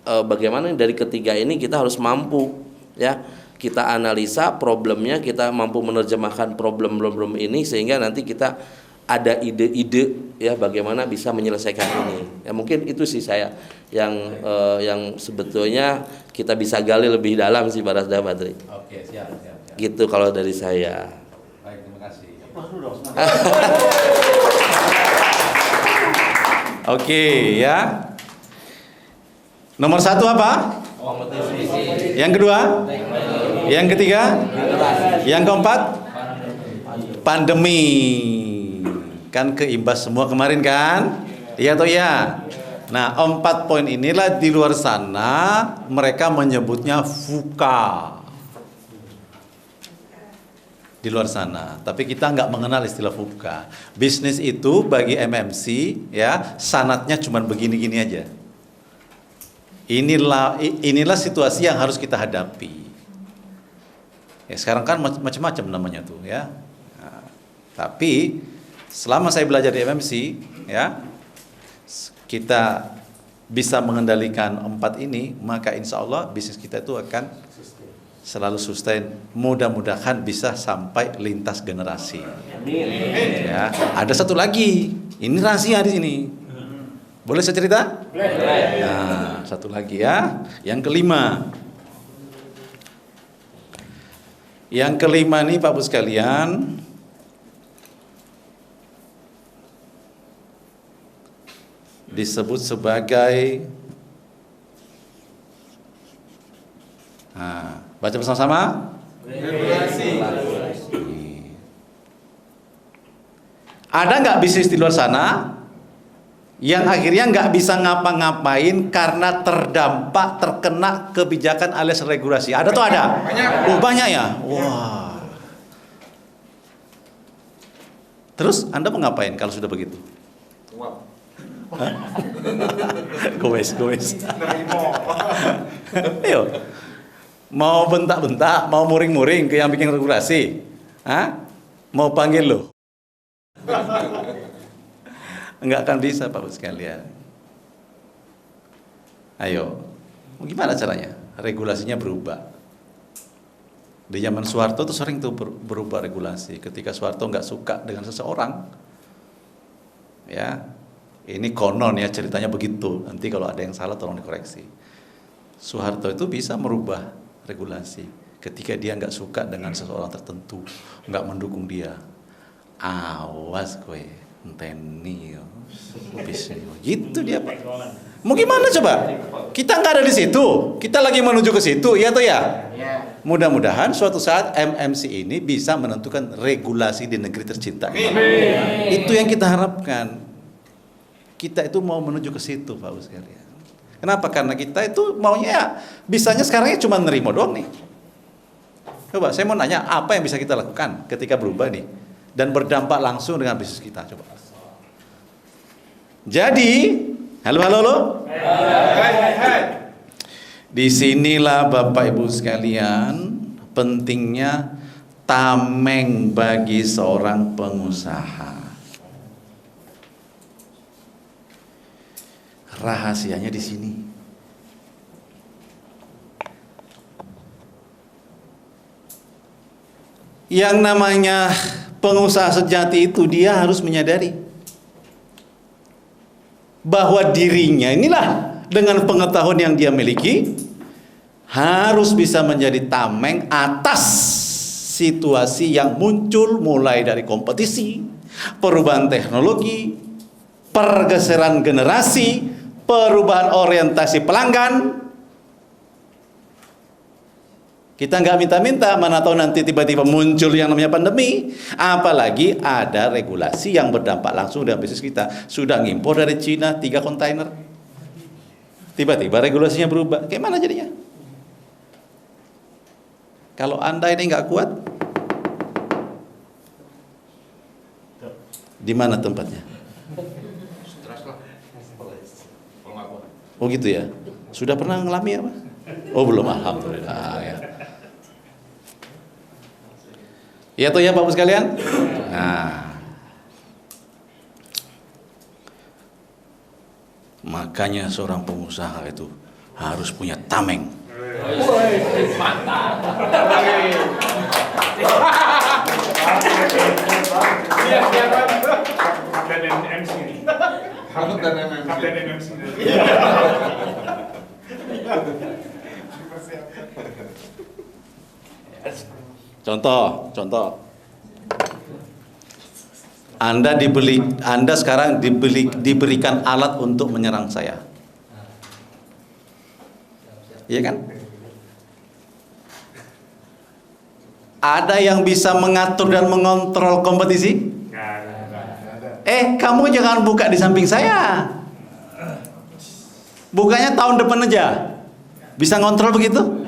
S2: bagaimana dari ketiga ini kita harus mampu ya, kita analisa problemnya, kita mampu menerjemahkan problem-problem ini sehingga nanti kita ada ide-ide ya bagaimana bisa menyelesaikan ini. Ya mungkin itu sih saya yang sebetulnya kita bisa gali lebih dalam sih Pak Rasda Badri.
S1: Oke, siap.
S2: Gitu kalau dari saya.
S1: Baik, terima kasih. Oke, ya. Nomor 1 apa? Yang kedua? Yang ketiga? Yang keempat? Pandemi. Kan keimbas semua kemarin kan? Iya atau iya? Nah, 4 poin inilah di luar sana mereka menyebutnya VUCA. Di luar sana, tapi kita nggak mengenal istilah VUCA. Bisnis itu bagi MMC ya sanatnya cuma begini-gini aja. Inilah situasi yang harus kita hadapi. Ya, sekarang kan macam-macam namanya tuh ya. Nah, tapi selama saya belajar di MMC ya, kita bisa mengendalikan 4 ini, maka insya Allah bisnis kita itu akan selalu sustain. Mudah-mudahan bisa sampai lintas generasi. Ya, ada satu lagi, ini rahasia di sini. Boleh saya cerita? Boleh. Nah, satu lagi ya, yang kelima. Yang kelima nih Pak Bu sekalian, disebut sebagai baca bersama-sama. Ada nggak bisnis di luar sana yang akhirnya nggak bisa ngapa-ngapain karena terkena kebijakan alias regulasi? Ada tuh ada? Banyak ya? Wah. Terus Anda mau ngapain kalau sudah begitu? Gowes. Ayo. Mau bentak-bentak, mau muring-muring ke yang bikin regulasi? Mau panggil lo? Enggak akan bisa Pak sekalian. Ayo, gimana caranya? Regulasinya berubah. Di zaman Soeharto tuh sering tuh berubah regulasi. Ketika Soeharto nggak suka dengan seseorang, ya, ini konon ya ceritanya begitu. Nanti kalau ada yang salah tolong dikoreksi. Soeharto itu bisa merubah regulasi ketika dia nggak suka dengan seseorang tertentu, nggak mendukung dia. Awas gue, enteni bisnis. Gitu dia Pak. Mau gimana coba? Kita nggak ada di situ. Kita lagi menuju ke situ, ya atau ya? Mudah-mudahan suatu saat MMC ini bisa menentukan regulasi di negeri tercinta. Itu yang kita harapkan. Kita itu mau menuju ke situ, Pak sekalian. Kenapa? Karena kita itu maunya ya, bisanya sekarangnya cuma nerima doang nih. Coba saya mau nanya, apa yang bisa kita lakukan ketika berubah nih dan berdampak langsung dengan bisnis kita? Coba. Jadi, halo. Disinilah Bapak Ibu sekalian pentingnya tameng bagi seorang pengusaha. Rahasianya di sini. Yang namanya pengusaha sejati itu dia harus menyadari bahwa dirinya inilah dengan pengetahuan yang dia miliki harus bisa menjadi tameng atas situasi yang muncul mulai dari kompetisi, perubahan teknologi, pergeseran generasi, perubahan orientasi pelanggan. Kita nggak minta-minta, mana tahu nanti tiba-tiba muncul yang namanya pandemi. Apalagi ada regulasi yang berdampak langsung dalam bisnis kita. Sudah ngimpor dari Cina 3 kontainer. Tiba-tiba regulasinya berubah. Kayak mana jadinya? Kalau Anda ini nggak kuat, di mana tempatnya? Oh gitu ya? Sudah pernah ngalami apa? Oh belum, alhamdulillah ya. Ya toh ya Bapak sekalian. Nah, makanya seorang pengusaha itu harus punya tameng.
S5: Mantap.
S4: Kapten MC ini. Kapten MC.
S1: Contoh. Anda sekarang diberikan alat untuk menyerang saya. Iya kan? Ada yang bisa mengatur dan mengontrol kompetisi? Kamu jangan buka di samping saya. Bukanya tahun depan aja. Bisa ngontrol begitu?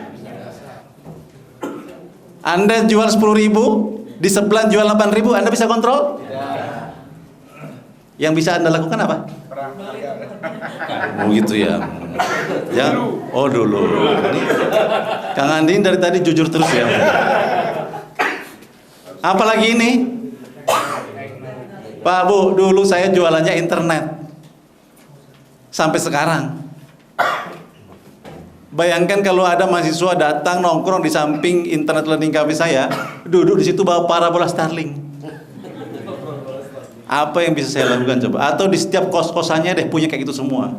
S1: Anda jual 10.000, di sebelah jual 8.000, Anda bisa kontrol? Yang bisa Anda lakukan apa? Oh gitu ya. Ya, oh dulu. Ini Kang Andi dari tadi jujur terus ya. Apalagi ini? Pak Bu, dulu saya jualannya internet. Sampai sekarang. Bayangkan kalau ada mahasiswa datang nongkrong di samping internet learning cafe saya, duduk di situ bawa parabola Starlink. Apa yang bisa saya lakukan coba? Atau di setiap kos-kosannya deh punya kayak gitu semua.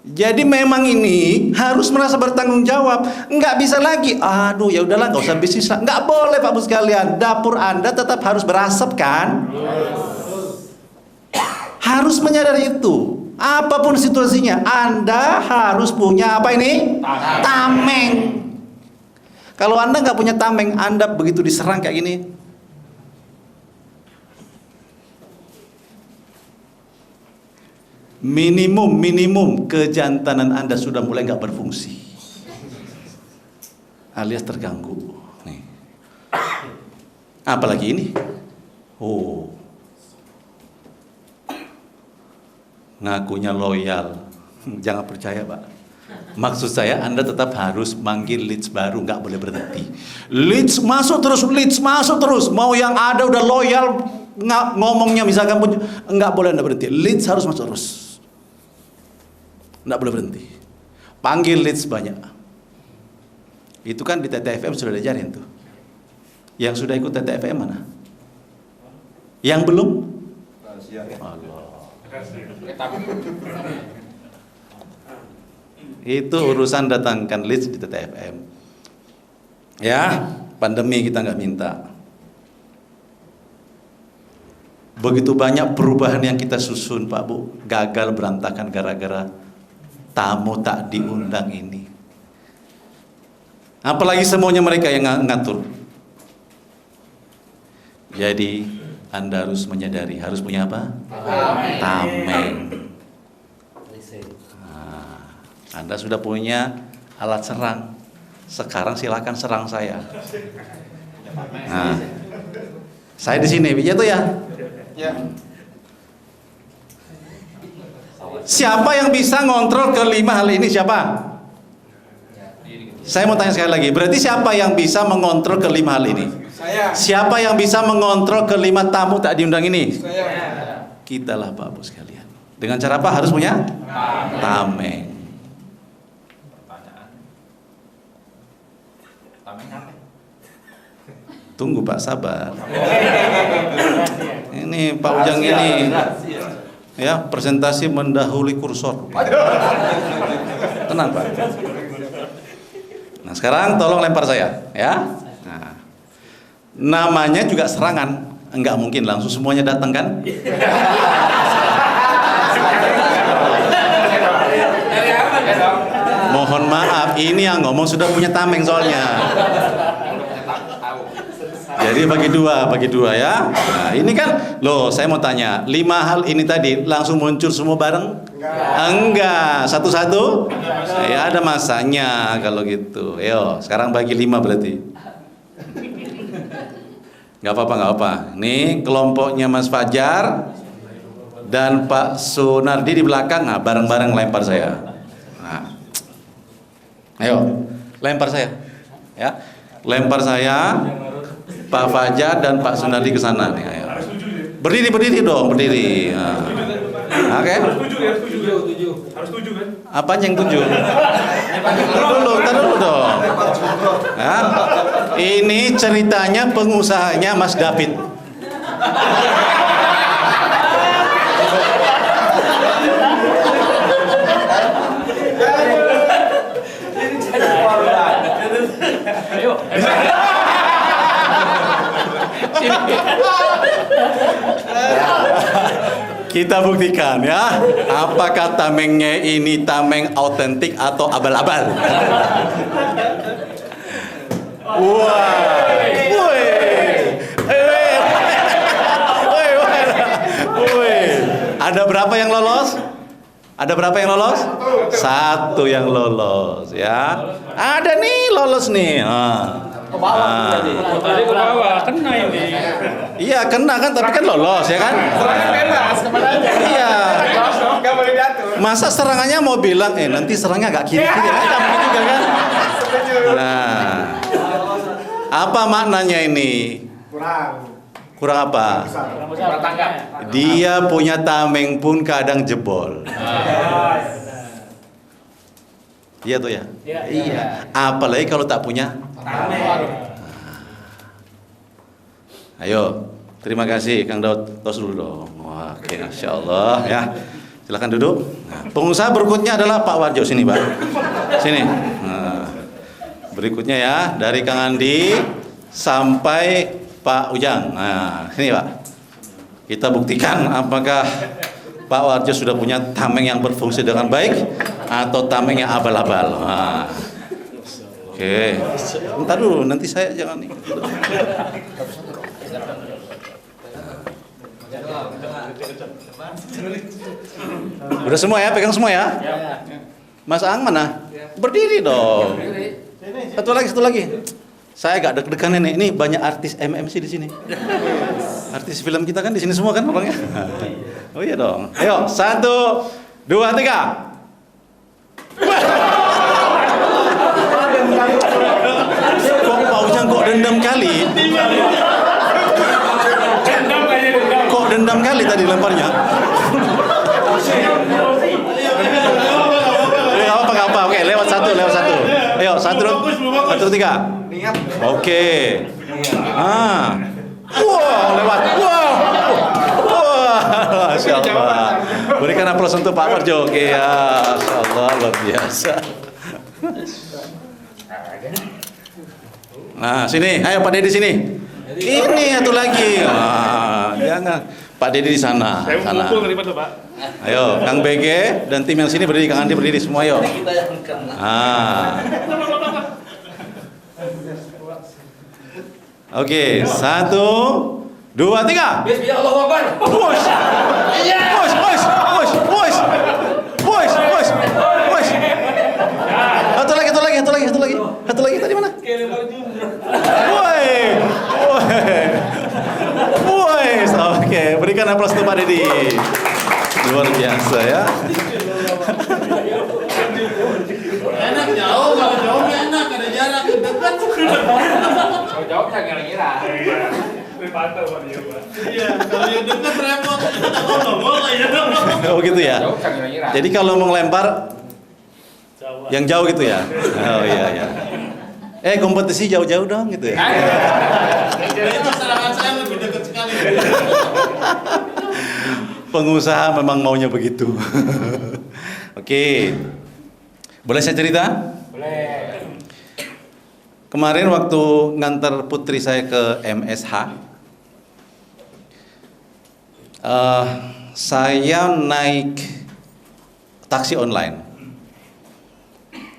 S1: Jadi memang ini harus merasa bertanggung jawab. Nggak bisa lagi, aduh ya udahlah nggak usah bisnis lah. Nggak boleh Pak Bu sekalian. Dapur Anda tetap harus berasap kan? Harus menyadari itu. Apapun situasinya, Anda harus punya apa ini? Tameng. Kalau Anda nggak punya tameng, Anda begitu diserang kayak gini, minimum kejantanan Anda sudah mulai nggak berfungsi, alias terganggu. Nih. Apalagi ini? Oh. Ngakunya loyal. Jangan percaya Pak. Maksud saya Anda tetap harus manggil leads baru, nggak boleh berhenti. Leads masuk terus. Mau yang ada udah loyal ngomongnya misalkan pun nggak boleh Anda berhenti. Leads harus masuk terus, nggak boleh berhenti. Panggil leads banyak. Itu kan di TTFM sudah diajarin tuh. Yang sudah ikut TTFM mana? Yang belum? Allah. Itu urusan datangkan leads di TTFM. Ya, pandemi kita nggak minta. Begitu banyak perubahan yang kita susun Pak Bu, gagal berantakan gara-gara tamu tak diundang ini. Apalagi semuanya mereka yang ngatur. Jadi Anda harus menyadari, harus punya apa? Tameng. Nah, Anda sudah punya alat serang. Sekarang silakan serang saya. Nah, saya di sini, ya tuh ya. Siapa yang bisa ngontrol kelima hal ini? Siapa? Saya mau tanya sekali lagi. Berarti siapa yang bisa mengontrol kelima hal ini?
S5: Saya.
S1: Siapa yang bisa mengontrol kelima tamu tak diundang ini?
S5: Saya.
S1: Kitalah Pak Bu sekalian. Dengan cara apa? Harus punya tameng. Tunggu Pak, sabar. Ini Pak Ujang ini Ya, presentasi mendahului kursor. Tenang, Pak. Nah, sekarang tolong lempar saya, ya. Nah, namanya juga serangan. Enggak mungkin langsung semuanya datang kan? Mohon maaf, ini yang ngomong sudah punya tameng soalnya. Jadi bagi dua ya. Nah, ini kan, loh, saya mau tanya, 5 hal ini tadi langsung muncul semua bareng? Enggak, satu-satu? Ya ada masanya kalau gitu. Yo, sekarang bagi 5 berarti. Nggak apa-apa. Nih kelompoknya Mas Fajar dan Pak Sunardi di belakang, nah bareng-bareng lempar saya. Nah, ayo, lempar saya, ya, lempar saya, Pak Fajar dan Pak Sunardi ke sana nih. Ayo. Berdiri dong, berdiri. Nah. Oke.
S4: Harus tujuh kan?
S1: Apanya yang 7? Tar dulu dong. Ya. Ini ceritanya pengusahanya Mas David. Kita buktikan ya, apakah tamengnya ini tameng autentik atau abal-abal. Wah, ada berapa yang lolos? Ada berapa yang lolos? 1 yang lolos ya. Ada nih lolos nih.
S4: Tadi ke bawah, kena ini.
S1: Iya kena kan, tapi kan lolos ya kan?
S5: Serangan bebas kemana aja.
S1: Iya.
S5: Nggak boleh diatur.
S1: Masa serangannya mau bilang, nanti serangnya agak kiri-kiri, kan begitu juga kan? Nah, apa maknanya ini? Kurang apa?
S5: Kurang tanggap.
S1: Dia punya tameng pun kadang jebol. Iya tuh ya? Iya. Apalagi kalau tak punya tameng. Ayo, terima kasih Kang Daud. Tos dulu dong. Wah, oke, Masya Allah ya. Silakan duduk. Nah, pengusaha berikutnya adalah Pak Warjo, sini Pak. Sini. Nah, berikutnya ya, dari Kang Andi sampai Pak Ujang. Nah, sini Pak. Kita buktikan apakah Pak Warjo sudah punya tameng yang berfungsi dengan baik atau tameng yang abal-abal. Nah. Oke. Bentar dulu, nanti saya jangan nih. Udah semua ya, pegang semua ya. Mas Ang mana? Berdiri dong. Satu lagi. Saya agak deg-degan ini. Ini banyak artis MMC di sini. Artis film kita kan di sini semua kan orangnya. Oh iya dong. Ayo, 1, 2, 3. Kok Pak Ujang kok dendam kali? Kok dendam kali tadi lemparnya? Gak apa. Oke, lewat satu. Ayo, 1, 2, 3. Oke. Wow, lewat. Wow. Masya Allah. Berikan aplaus untuk Pak Warjo. Oke ya, Masya Allah, luar biasa. Nah, sini. Ayo Pak Dedi sini. Ini satu lagi. Jangan. Pak Dedi di sana.
S4: Saya mau ngumpul ngelipat tuh Pak.
S1: Ayo, Kang BG dan tim yang sini berdiri, Kang Andi berdiri semua, ayo. Oke, 1, 2, 3.
S2: Bismillahirrahmanirrahim.
S1: Push. Satu lagi tadi mana? Woi. Oke, berikan aplaus untuk Pak Dedi. Luar biasa ya.
S2: Enak jauh, kalau jauhnya enak, ada jarak dekat.
S5: Kalau jawab saya ngira-ngira.
S4: Dipantau Pak dia Pak.
S2: Iya, kalau yang dekat repot. Ngomong ya.
S1: Oh gitu ya.
S5: Jawab saya ngira-ngira.
S1: Jadi kalau mau ngelempar yang jauh gitu ya. Oh iya. Kompetisi jauh-jauh dong gitu ya.
S2: Itu serangan saya lebih dekat sekali.
S1: Pengusaha memang maunya begitu. Oke. Boleh saya cerita?
S5: Boleh.
S1: Kemarin waktu ngantar putri saya ke MSH, saya naik taksi online.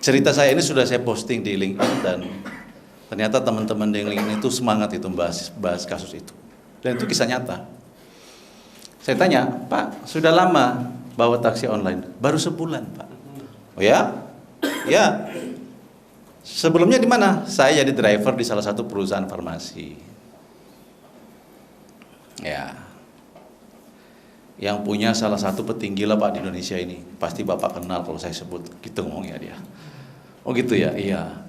S1: Cerita saya ini sudah saya posting di LinkedIn dan ternyata teman-teman di LinkedIn itu semangat itu bahas kasus itu. Dan itu kisah nyata. Saya tanya, Pak, sudah lama bawa taksi online? Baru sebulan, Pak. Oh ya? Ya. Sebelumnya di mana? Saya jadi driver di salah satu perusahaan farmasi. Ya. Yang punya salah satu petinggi lah Pak di Indonesia ini. Pasti Bapak kenal kalau saya sebut. Gitu ngomongnya dia. Oh gitu ya? Iya.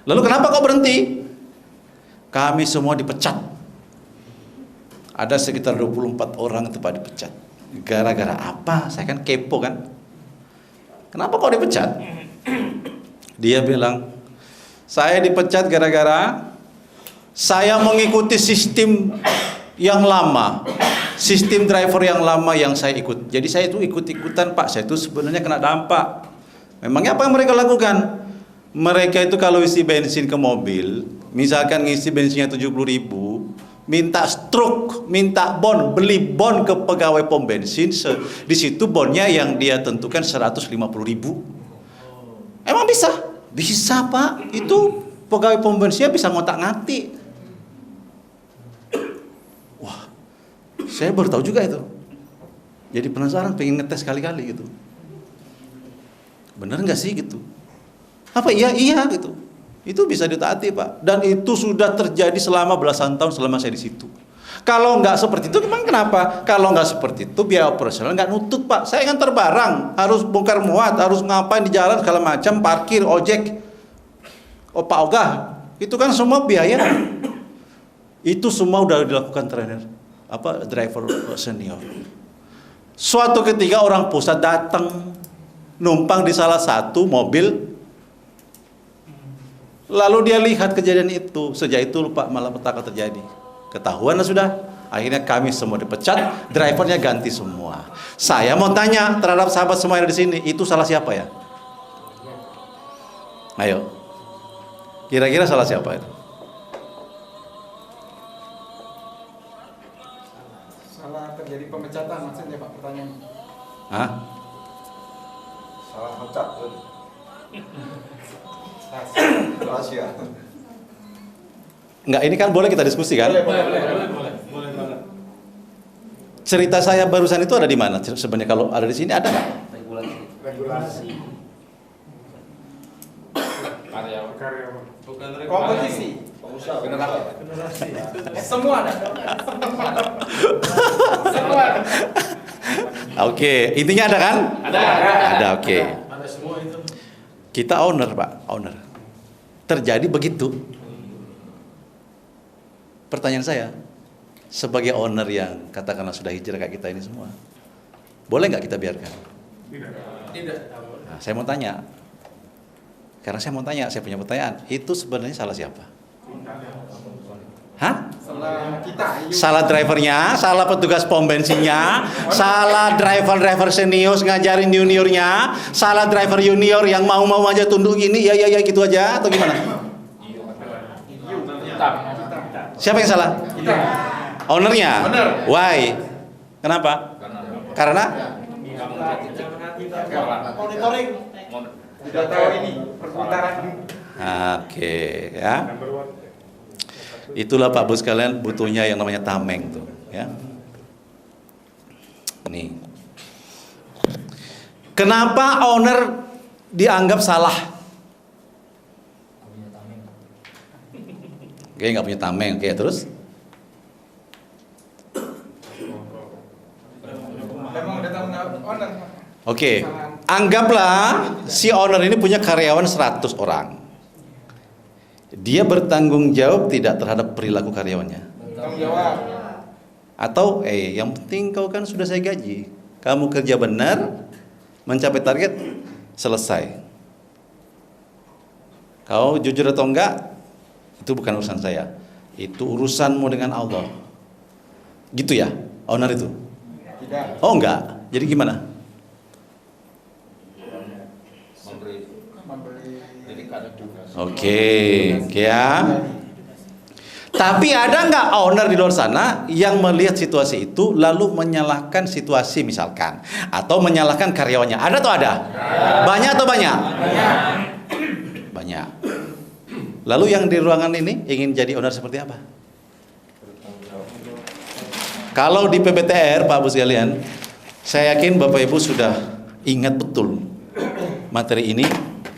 S1: Lalu kenapa kau berhenti? Kami semua dipecat. Ada sekitar 24 orang itu Pak dipecat. Gara-gara apa? Saya kan kepo kan. Kenapa kau dipecat? Dia bilang, saya dipecat gara-gara saya mengikuti sistem yang lama. Sistem driver yang lama yang saya ikut. Jadi saya itu ikut-ikutan Pak. Saya itu sebenarnya kena dampak. Memangnya apa yang mereka lakukan? Mereka itu kalau isi bensin ke mobil, misalkan ngisi bensinnya 70.000, minta struk, minta bon, beli bon ke pegawai pom bensin. Di situ bonnya yang dia tentukan 150.000. Emang bisa? Bisa Pak. Itu pegawai pom bensinnya bisa ngotak-ngatik. Wah, saya baru tahu juga itu. Jadi penasaran, pengen ngetes kali-kali gitu. Bener nggak sih gitu? Apa iya gitu. Itu bisa ditaati Pak. Dan itu sudah terjadi selama belasan tahun selama saya di situ. Kalau nggak seperti itu, memang kenapa? Kalau nggak seperti itu, biaya operasional nggak nutut Pak. Saya ngantar barang, harus bongkar muat, harus ngapain di jalan segala macam, parkir, ojek, Pak Ogah, itu kan semua biaya. Itu semua udah dilakukan trainer, driver senior. Suatu ketika orang pusat datang, numpang di salah satu mobil, lalu dia lihat kejadian itu. Sejak itu Pak malapetaka terjadi. Ketahuan sudah. Akhirnya kami semua dipecat, drivernya ganti semua. Saya mau tanya terhadap sahabat semua yang ada di sini, itu salah siapa ya? Ayo. Kira-kira salah siapa itu?
S5: Salah terjadi pemecatan maksudnya Pak pertanyaan.
S1: Hah?
S8: Salah pecat rahasia.
S1: Enggak, ini kan boleh kita diskusi kan?
S4: Boleh banget.
S1: Cerita saya barusan itu ada di mana? Sebenarnya kalau ada di sini ada nggak?
S8: Regulasi.
S4: Karyawan.
S5: Kompetisi.
S8: Pengusaha generasi.
S5: Semua ada. Semua ada.
S1: Oke, intinya ada kan? Ada, oke.
S4: Ada semua itu.
S1: Kita owner Pak, owner. Terjadi begitu. Pertanyaan saya, sebagai owner yang katakanlah sudah hijrah kayak kita ini semua, boleh nggak kita biarkan?
S4: Tidak.
S1: Nah, saya mau tanya, karena saya mau tanya, saya punya pertanyaan, itu sebenarnya salah siapa? Hah?
S5: Salah kita.
S1: Salah drivernya, salah petugas pom bensinnya, salah driver senior ngajarin juniornya, salah driver junior yang mau aja tunduk gini, ya gitu aja, atau gimana? Siapa yang salah?
S5: Kita.
S1: Ownernya?
S5: Owner.
S1: Why? Kenapa? Karena?
S5: Monitoring. Tidak tahu ini perputaran.
S1: Oke, ya. Itulah Pak Bos kalian butuhnya yang namanya tameng tuh, ya. Nih. Kenapa owner dianggap salah? Oke, nggak punya tameng. Oke, terus?
S5: Memang ada tanggung jawab owner.
S1: Oke, anggaplah si owner ini punya karyawan 100 orang. Dia bertanggung jawab tidak terhadap perilaku karyawannya.
S5: Tanggung jawab.
S1: Atau, yang penting kau kan sudah saya gaji. Kamu kerja benar, mencapai target, selesai. Kau jujur atau enggak, itu bukan urusan saya. Itu urusanmu dengan Allah. Gitu ya, owner itu? Oh enggak. Jadi gimana? Oke, ya. Tapi ada nggak owner di luar sana yang melihat situasi itu lalu menyalahkan situasi misalkan, atau menyalahkan karyawannya? Ada atau ada? Banyak atau banyak? Banyak. Lalu yang di ruangan ini ingin jadi owner seperti apa? Kalau di PBTR, Pak Bu sekalian, saya yakin Bapak Ibu sudah ingat betul materi ini.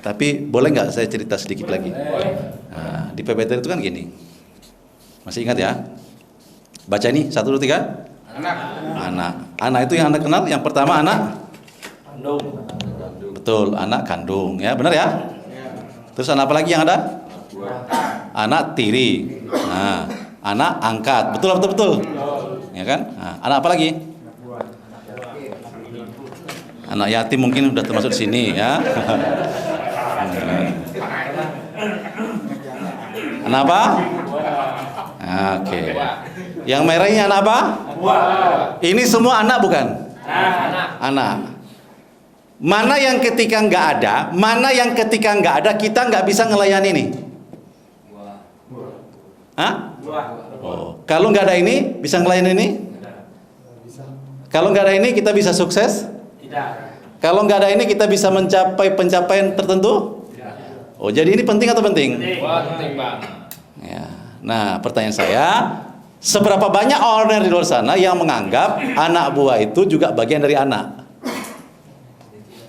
S1: Tapi boleh nggak saya cerita sedikit lagi? Nah, di PBTR itu kan gini. Masih ingat ya? Baca ini 1, 2, 3. Anak. Anak itu yang Anda kenal. Yang pertama anak kandung. Betul, anak kandung. Ya, benar ya? Terus anak apa lagi yang ada? Anak tiri. Nah, anak angkat. Betul. Ya kan? Nah, anak apa lagi? Anak yatim mungkin sudah termasuk di sini ya. Anak apa? Oke. Yang merah ini anak apa? Ini semua anak bukan? Anak. Mana yang ketika nggak ada, mana yang ketika nggak ada kita nggak bisa ngelayani nih? Hah? Oh, kalau nggak ada ini bisa ngelayani ini? Kalau nggak ada ini kita bisa sukses? Tidak. Kalau nggak ada ini kita bisa mencapai pencapaian tertentu? Oh, jadi ini penting atau penting?
S4: Penting banget.
S1: Ya. Nah, pertanyaan saya, seberapa banyak owner di luar sana yang menganggap anak buah itu juga bagian dari anak?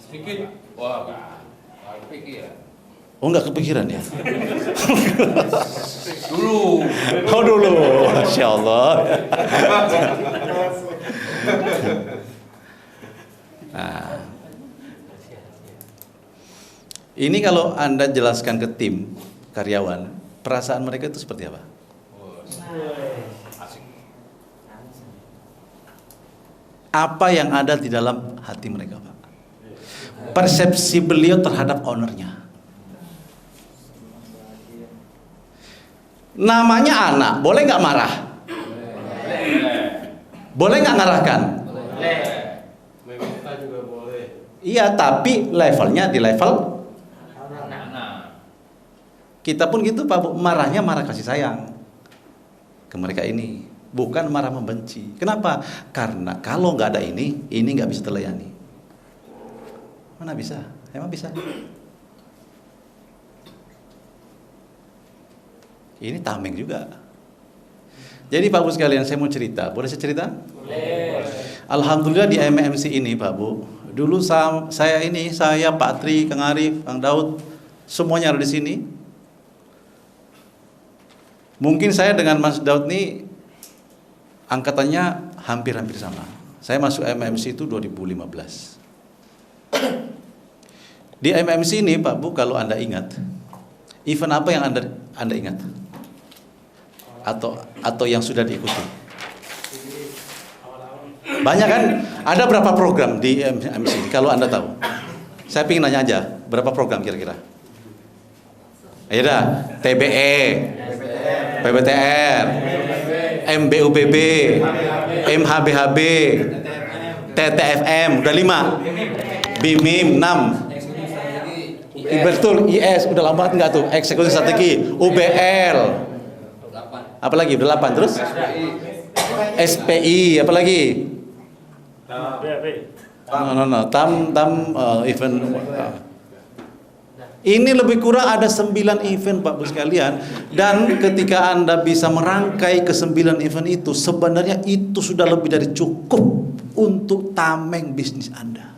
S4: Sedikit. Wah, nggak pikir.
S1: Oh, nggak kepikiran ya?
S4: Dulu.
S1: Oh, dulu. Masya Allah. Nah, ini kalau Anda jelaskan ke tim karyawan, perasaan mereka itu seperti apa? Apa yang ada di dalam hati mereka, Pak? Persepsi beliau terhadap ownernya. Namanya anak, boleh nggak marah? Boleh nggak ngarahkan?
S4: Meminta juga boleh.
S1: Iya, tapi levelnya di level kita pun gitu Pak Bu, marahnya marah kasih sayang ke mereka ini, bukan marah membenci. Kenapa? Karena kalau nggak ada ini nggak bisa terlayani. Mana bisa? Emang bisa? Ini tameng juga. Jadi Pak Bu sekalian, saya mau cerita. Boleh saya cerita? Boleh. Alhamdulillah di MMC ini Pak Bu, dulu saya Pak Tri, Kang Arif, Kang Daud, semuanya ada di sini. Mungkin saya dengan Mas Daud ini angkatannya hampir-hampir sama. Saya masuk MMC itu 2015. Di MMC ini Pak Bu, kalau Anda ingat, event apa yang Anda ingat? Atau yang sudah diikuti? Banyak kan? Ada berapa program di MMC kalau Anda tahu? Saya ingin nanya aja, berapa program kira-kira? Ayo dah, TBE, PBTR, MBUPB, MHBHB, TTFM, udah 5. BIMIM 6. Betul, IS udah lama enggak tuh? Eksekutif strategi, UBL. Apalagi udah 8 terus? SPI, apalagi? Event. Ini lebih kurang ada 9 event Pak Bu sekalian. Dan ketika Anda bisa merangkai ke 9 event itu, sebenarnya itu sudah lebih dari cukup untuk tameng bisnis Anda.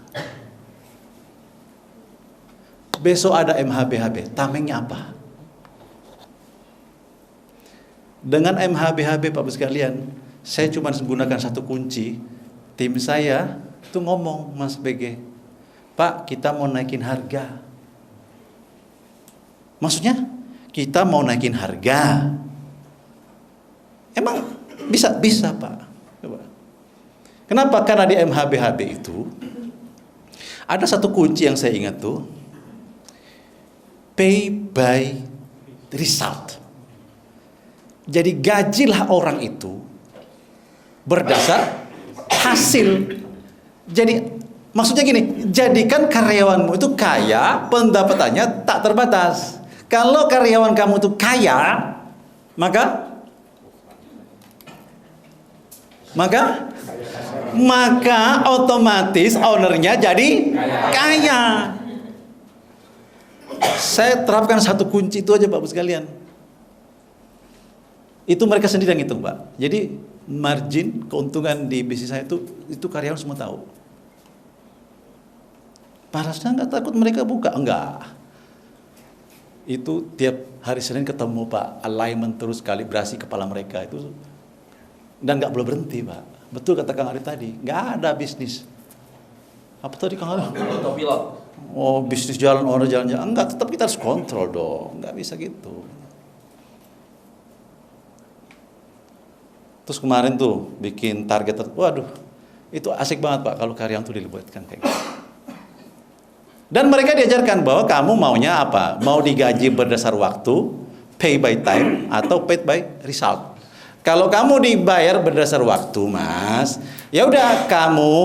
S1: Besok ada MHBHB, tamengnya apa? Dengan MHBHB Pak Bu sekalian, saya cuma menggunakan satu kunci. Tim saya itu ngomong, Mas BG, Pak, kita mau naikin harga. Maksudnya kita mau naikin harga. Emang bisa Pak. Coba. Kenapa? Karena di MHBHB itu ada satu kunci yang saya ingat tuh, pay by result. Jadi gajilah orang itu berdasar hasil. Jadi maksudnya gini, jadikan karyawanmu itu kaya, pendapatannya tak terbatas. Kalau karyawan kamu itu kaya, maka otomatis ownernya jadi kaya. Saya terapkan satu kunci itu aja Bapak sekalian. Itu mereka sendiri yang hitung Pak. Jadi margin keuntungan di bisnis saya itu karyawan semua tahu. Parasnya nggak takut mereka buka, enggak. Itu tiap hari Senin ketemu Pak, alignment terus kalibrasi kepala mereka itu, dan nggak boleh berhenti Pak. Betul kata Kang Ari tadi, nggak ada bisnis. Apa tadi Kang Ari?
S2: Autopilot.
S1: Oh bisnis jalan, orang jalan-jalan, enggak, tetap kita harus kontrol dong, nggak bisa gitu. Terus kemarin tuh bikin target, waduh, itu asik banget Pak kalau karyawan tuh dilibatkan kayak gitu. Dan mereka diajarkan bahwa kamu maunya apa? Mau digaji berdasar waktu, pay by time, atau paid by result. Kalau kamu dibayar berdasar waktu, Mas, ya udah kamu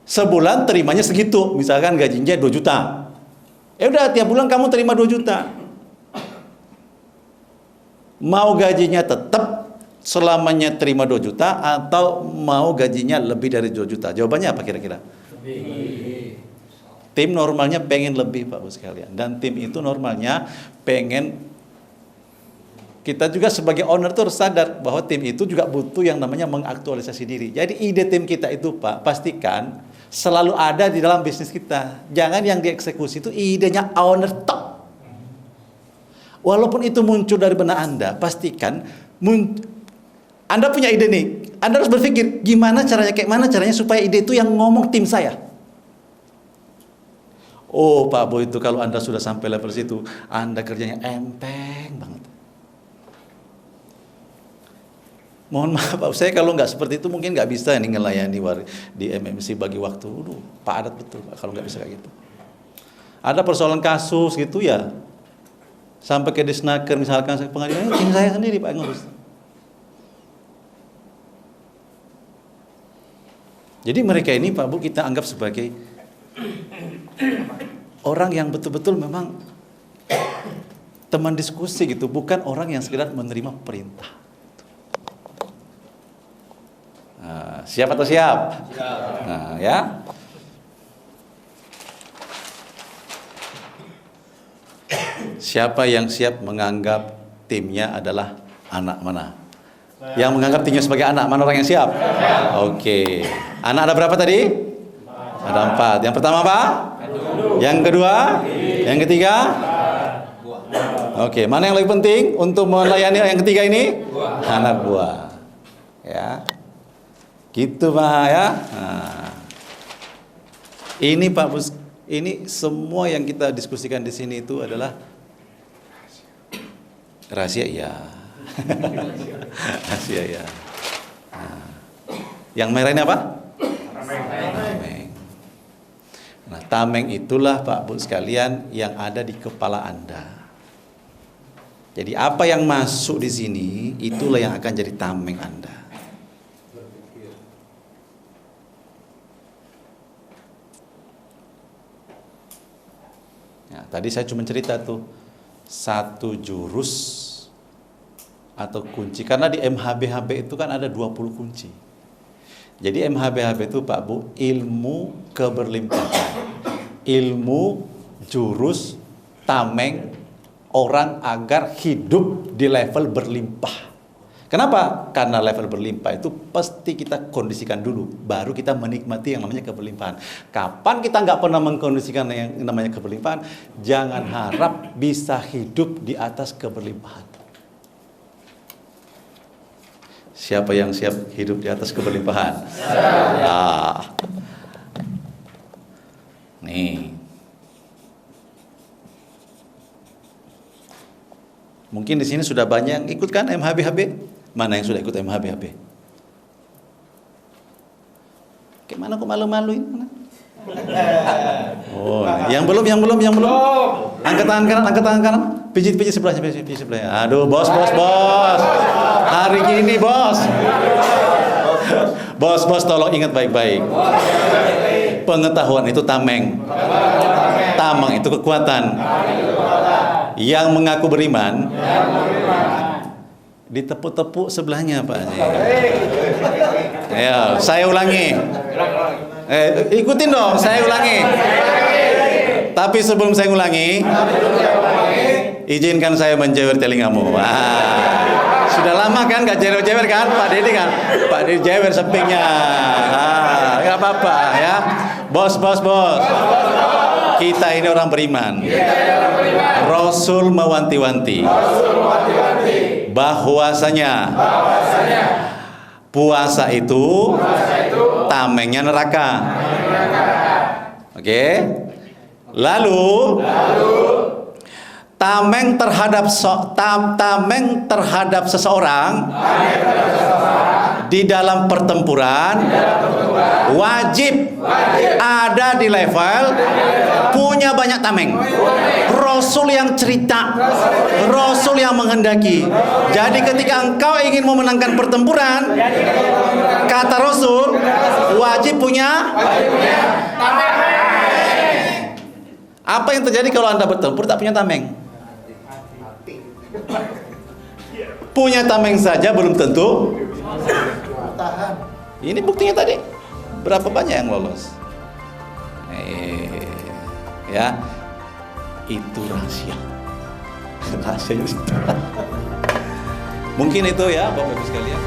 S1: sebulan terimanya segitu. Misalkan gajinya 2 juta. Ya udah tiap bulan kamu terima 2 juta. Mau gajinya tetap selamanya terima 2 juta atau mau gajinya lebih dari 2 juta? Jawabannya apa kira-kira? Tim normalnya pengen lebih Pak Bos sekalian. Dan tim itu normalnya pengen, kita juga sebagai owner tuh harus sadar bahwa tim itu juga butuh yang namanya mengaktualisasi diri. Jadi ide tim kita itu Pak, pastikan selalu ada di dalam bisnis kita. Jangan yang dieksekusi itu idenya owner top. Walaupun itu muncul dari benak Anda, pastikan Anda punya ide nih, Anda harus berpikir gimana caranya, kayak mana caranya supaya ide itu yang ngomong tim saya. Oh Pak Boy, itu kalau Anda sudah sampai level situ, Anda kerjanya enteng banget. Mohon maaf Pak, saya kalau nggak seperti itu mungkin nggak bisa nih ngelayani di MMC bagi waktu. Padat betul Pak kalau nggak bisa kayak gitu. Ada persoalan kasus gitu ya, sampai ke Disnaker misalkan pengadilan, tim saya sendiri Pak yang ngurus. Jadi mereka ini Pak Bu kita anggap sebagai orang yang betul-betul memang teman diskusi gitu, bukan orang yang sekedar menerima perintah. Nah, siap atau siap? Nah, ya. Siapa yang siap menganggap timnya adalah anak mana? Yang menganggap timnya sebagai anak, mana orang yang siap? Oke. Anak ada berapa tadi? Ada 4. Yang pertama apa? Yang kedua? Yang ketiga? Oke. Mana yang lebih penting untuk melayani yang ketiga ini? Anak buah. Ya. Gitu Pak ya. Nah. Ini Pak Bus, ini semua yang kita diskusikan di sini itu adalah rahasia ya. Rahasia ya. Nah. Yang merah ini apa? Tameng. Nah, tameng itulah Pak Bu sekalian yang ada di kepala Anda. Jadi apa yang masuk di sini itulah yang akan jadi tameng Anda. Ya, tadi saya cuma cerita tuh satu jurus atau kunci, karena di MHBHB itu kan ada 20 kunci. Jadi MHBHB itu Pak Bu, ilmu keberlimpahan, ilmu jurus tameng orang agar hidup di level berlimpah. Kenapa? Karena level berlimpah itu pasti kita kondisikan dulu, baru kita menikmati yang namanya keberlimpahan. Kapan kita nggak pernah mengkondisikan yang namanya keberlimpahan, jangan harap bisa hidup di atas keberlimpahan. Siapa yang siap hidup di atas keberlimpahan? Ah. Nih. Mungkin di sini sudah banyak yang ikut kan MHBHB? Mana yang sudah ikut MHBHB? Gimana kok malu-maluin? Oh, yang belum. Angkat tangan kanan. Pijit sebelahnya, pijit sebelahnya. Aduh, bos. Hari ini bos. Bos tolong ingat baik-baik. Pengetahuan itu tameng. Tameng itu kekuatan. Yang mengaku beriman ditepuk-tepuk sebelahnya, Pak. Ya, saya ulangi. Ikutin dong, saya ulangi. Tapi sebelum saya ulangi, izinkan saya menjewer telingamu. Sudah lama kan gak jewer-jewer kan, Pak Dedi kan? Pak Dedi jewer sepingnya. Gak apa-apa ya. Bos. Kita ini orang beriman. Rasul mewanti-wanti bahwasanya puasa itu tamengnya neraka. Oke. Lalu tameng terhadap seseorang di dalam pertempuran wajib ada di level punya banyak tameng. Rasul yang cerita, Rasul yang menghendaki. Jadi ketika engkau ingin memenangkan pertempuran, kata Rasul, wajib punya tameng. Apa yang terjadi kalau Anda bertempur tak punya tameng? Punya tameng saja belum tentu. Ini buktinya tadi. Berapa banyak yang lolos? Ya, itu rahasia. Rahasianya. Mungkin itu ya, Bapak Ibu sekalian.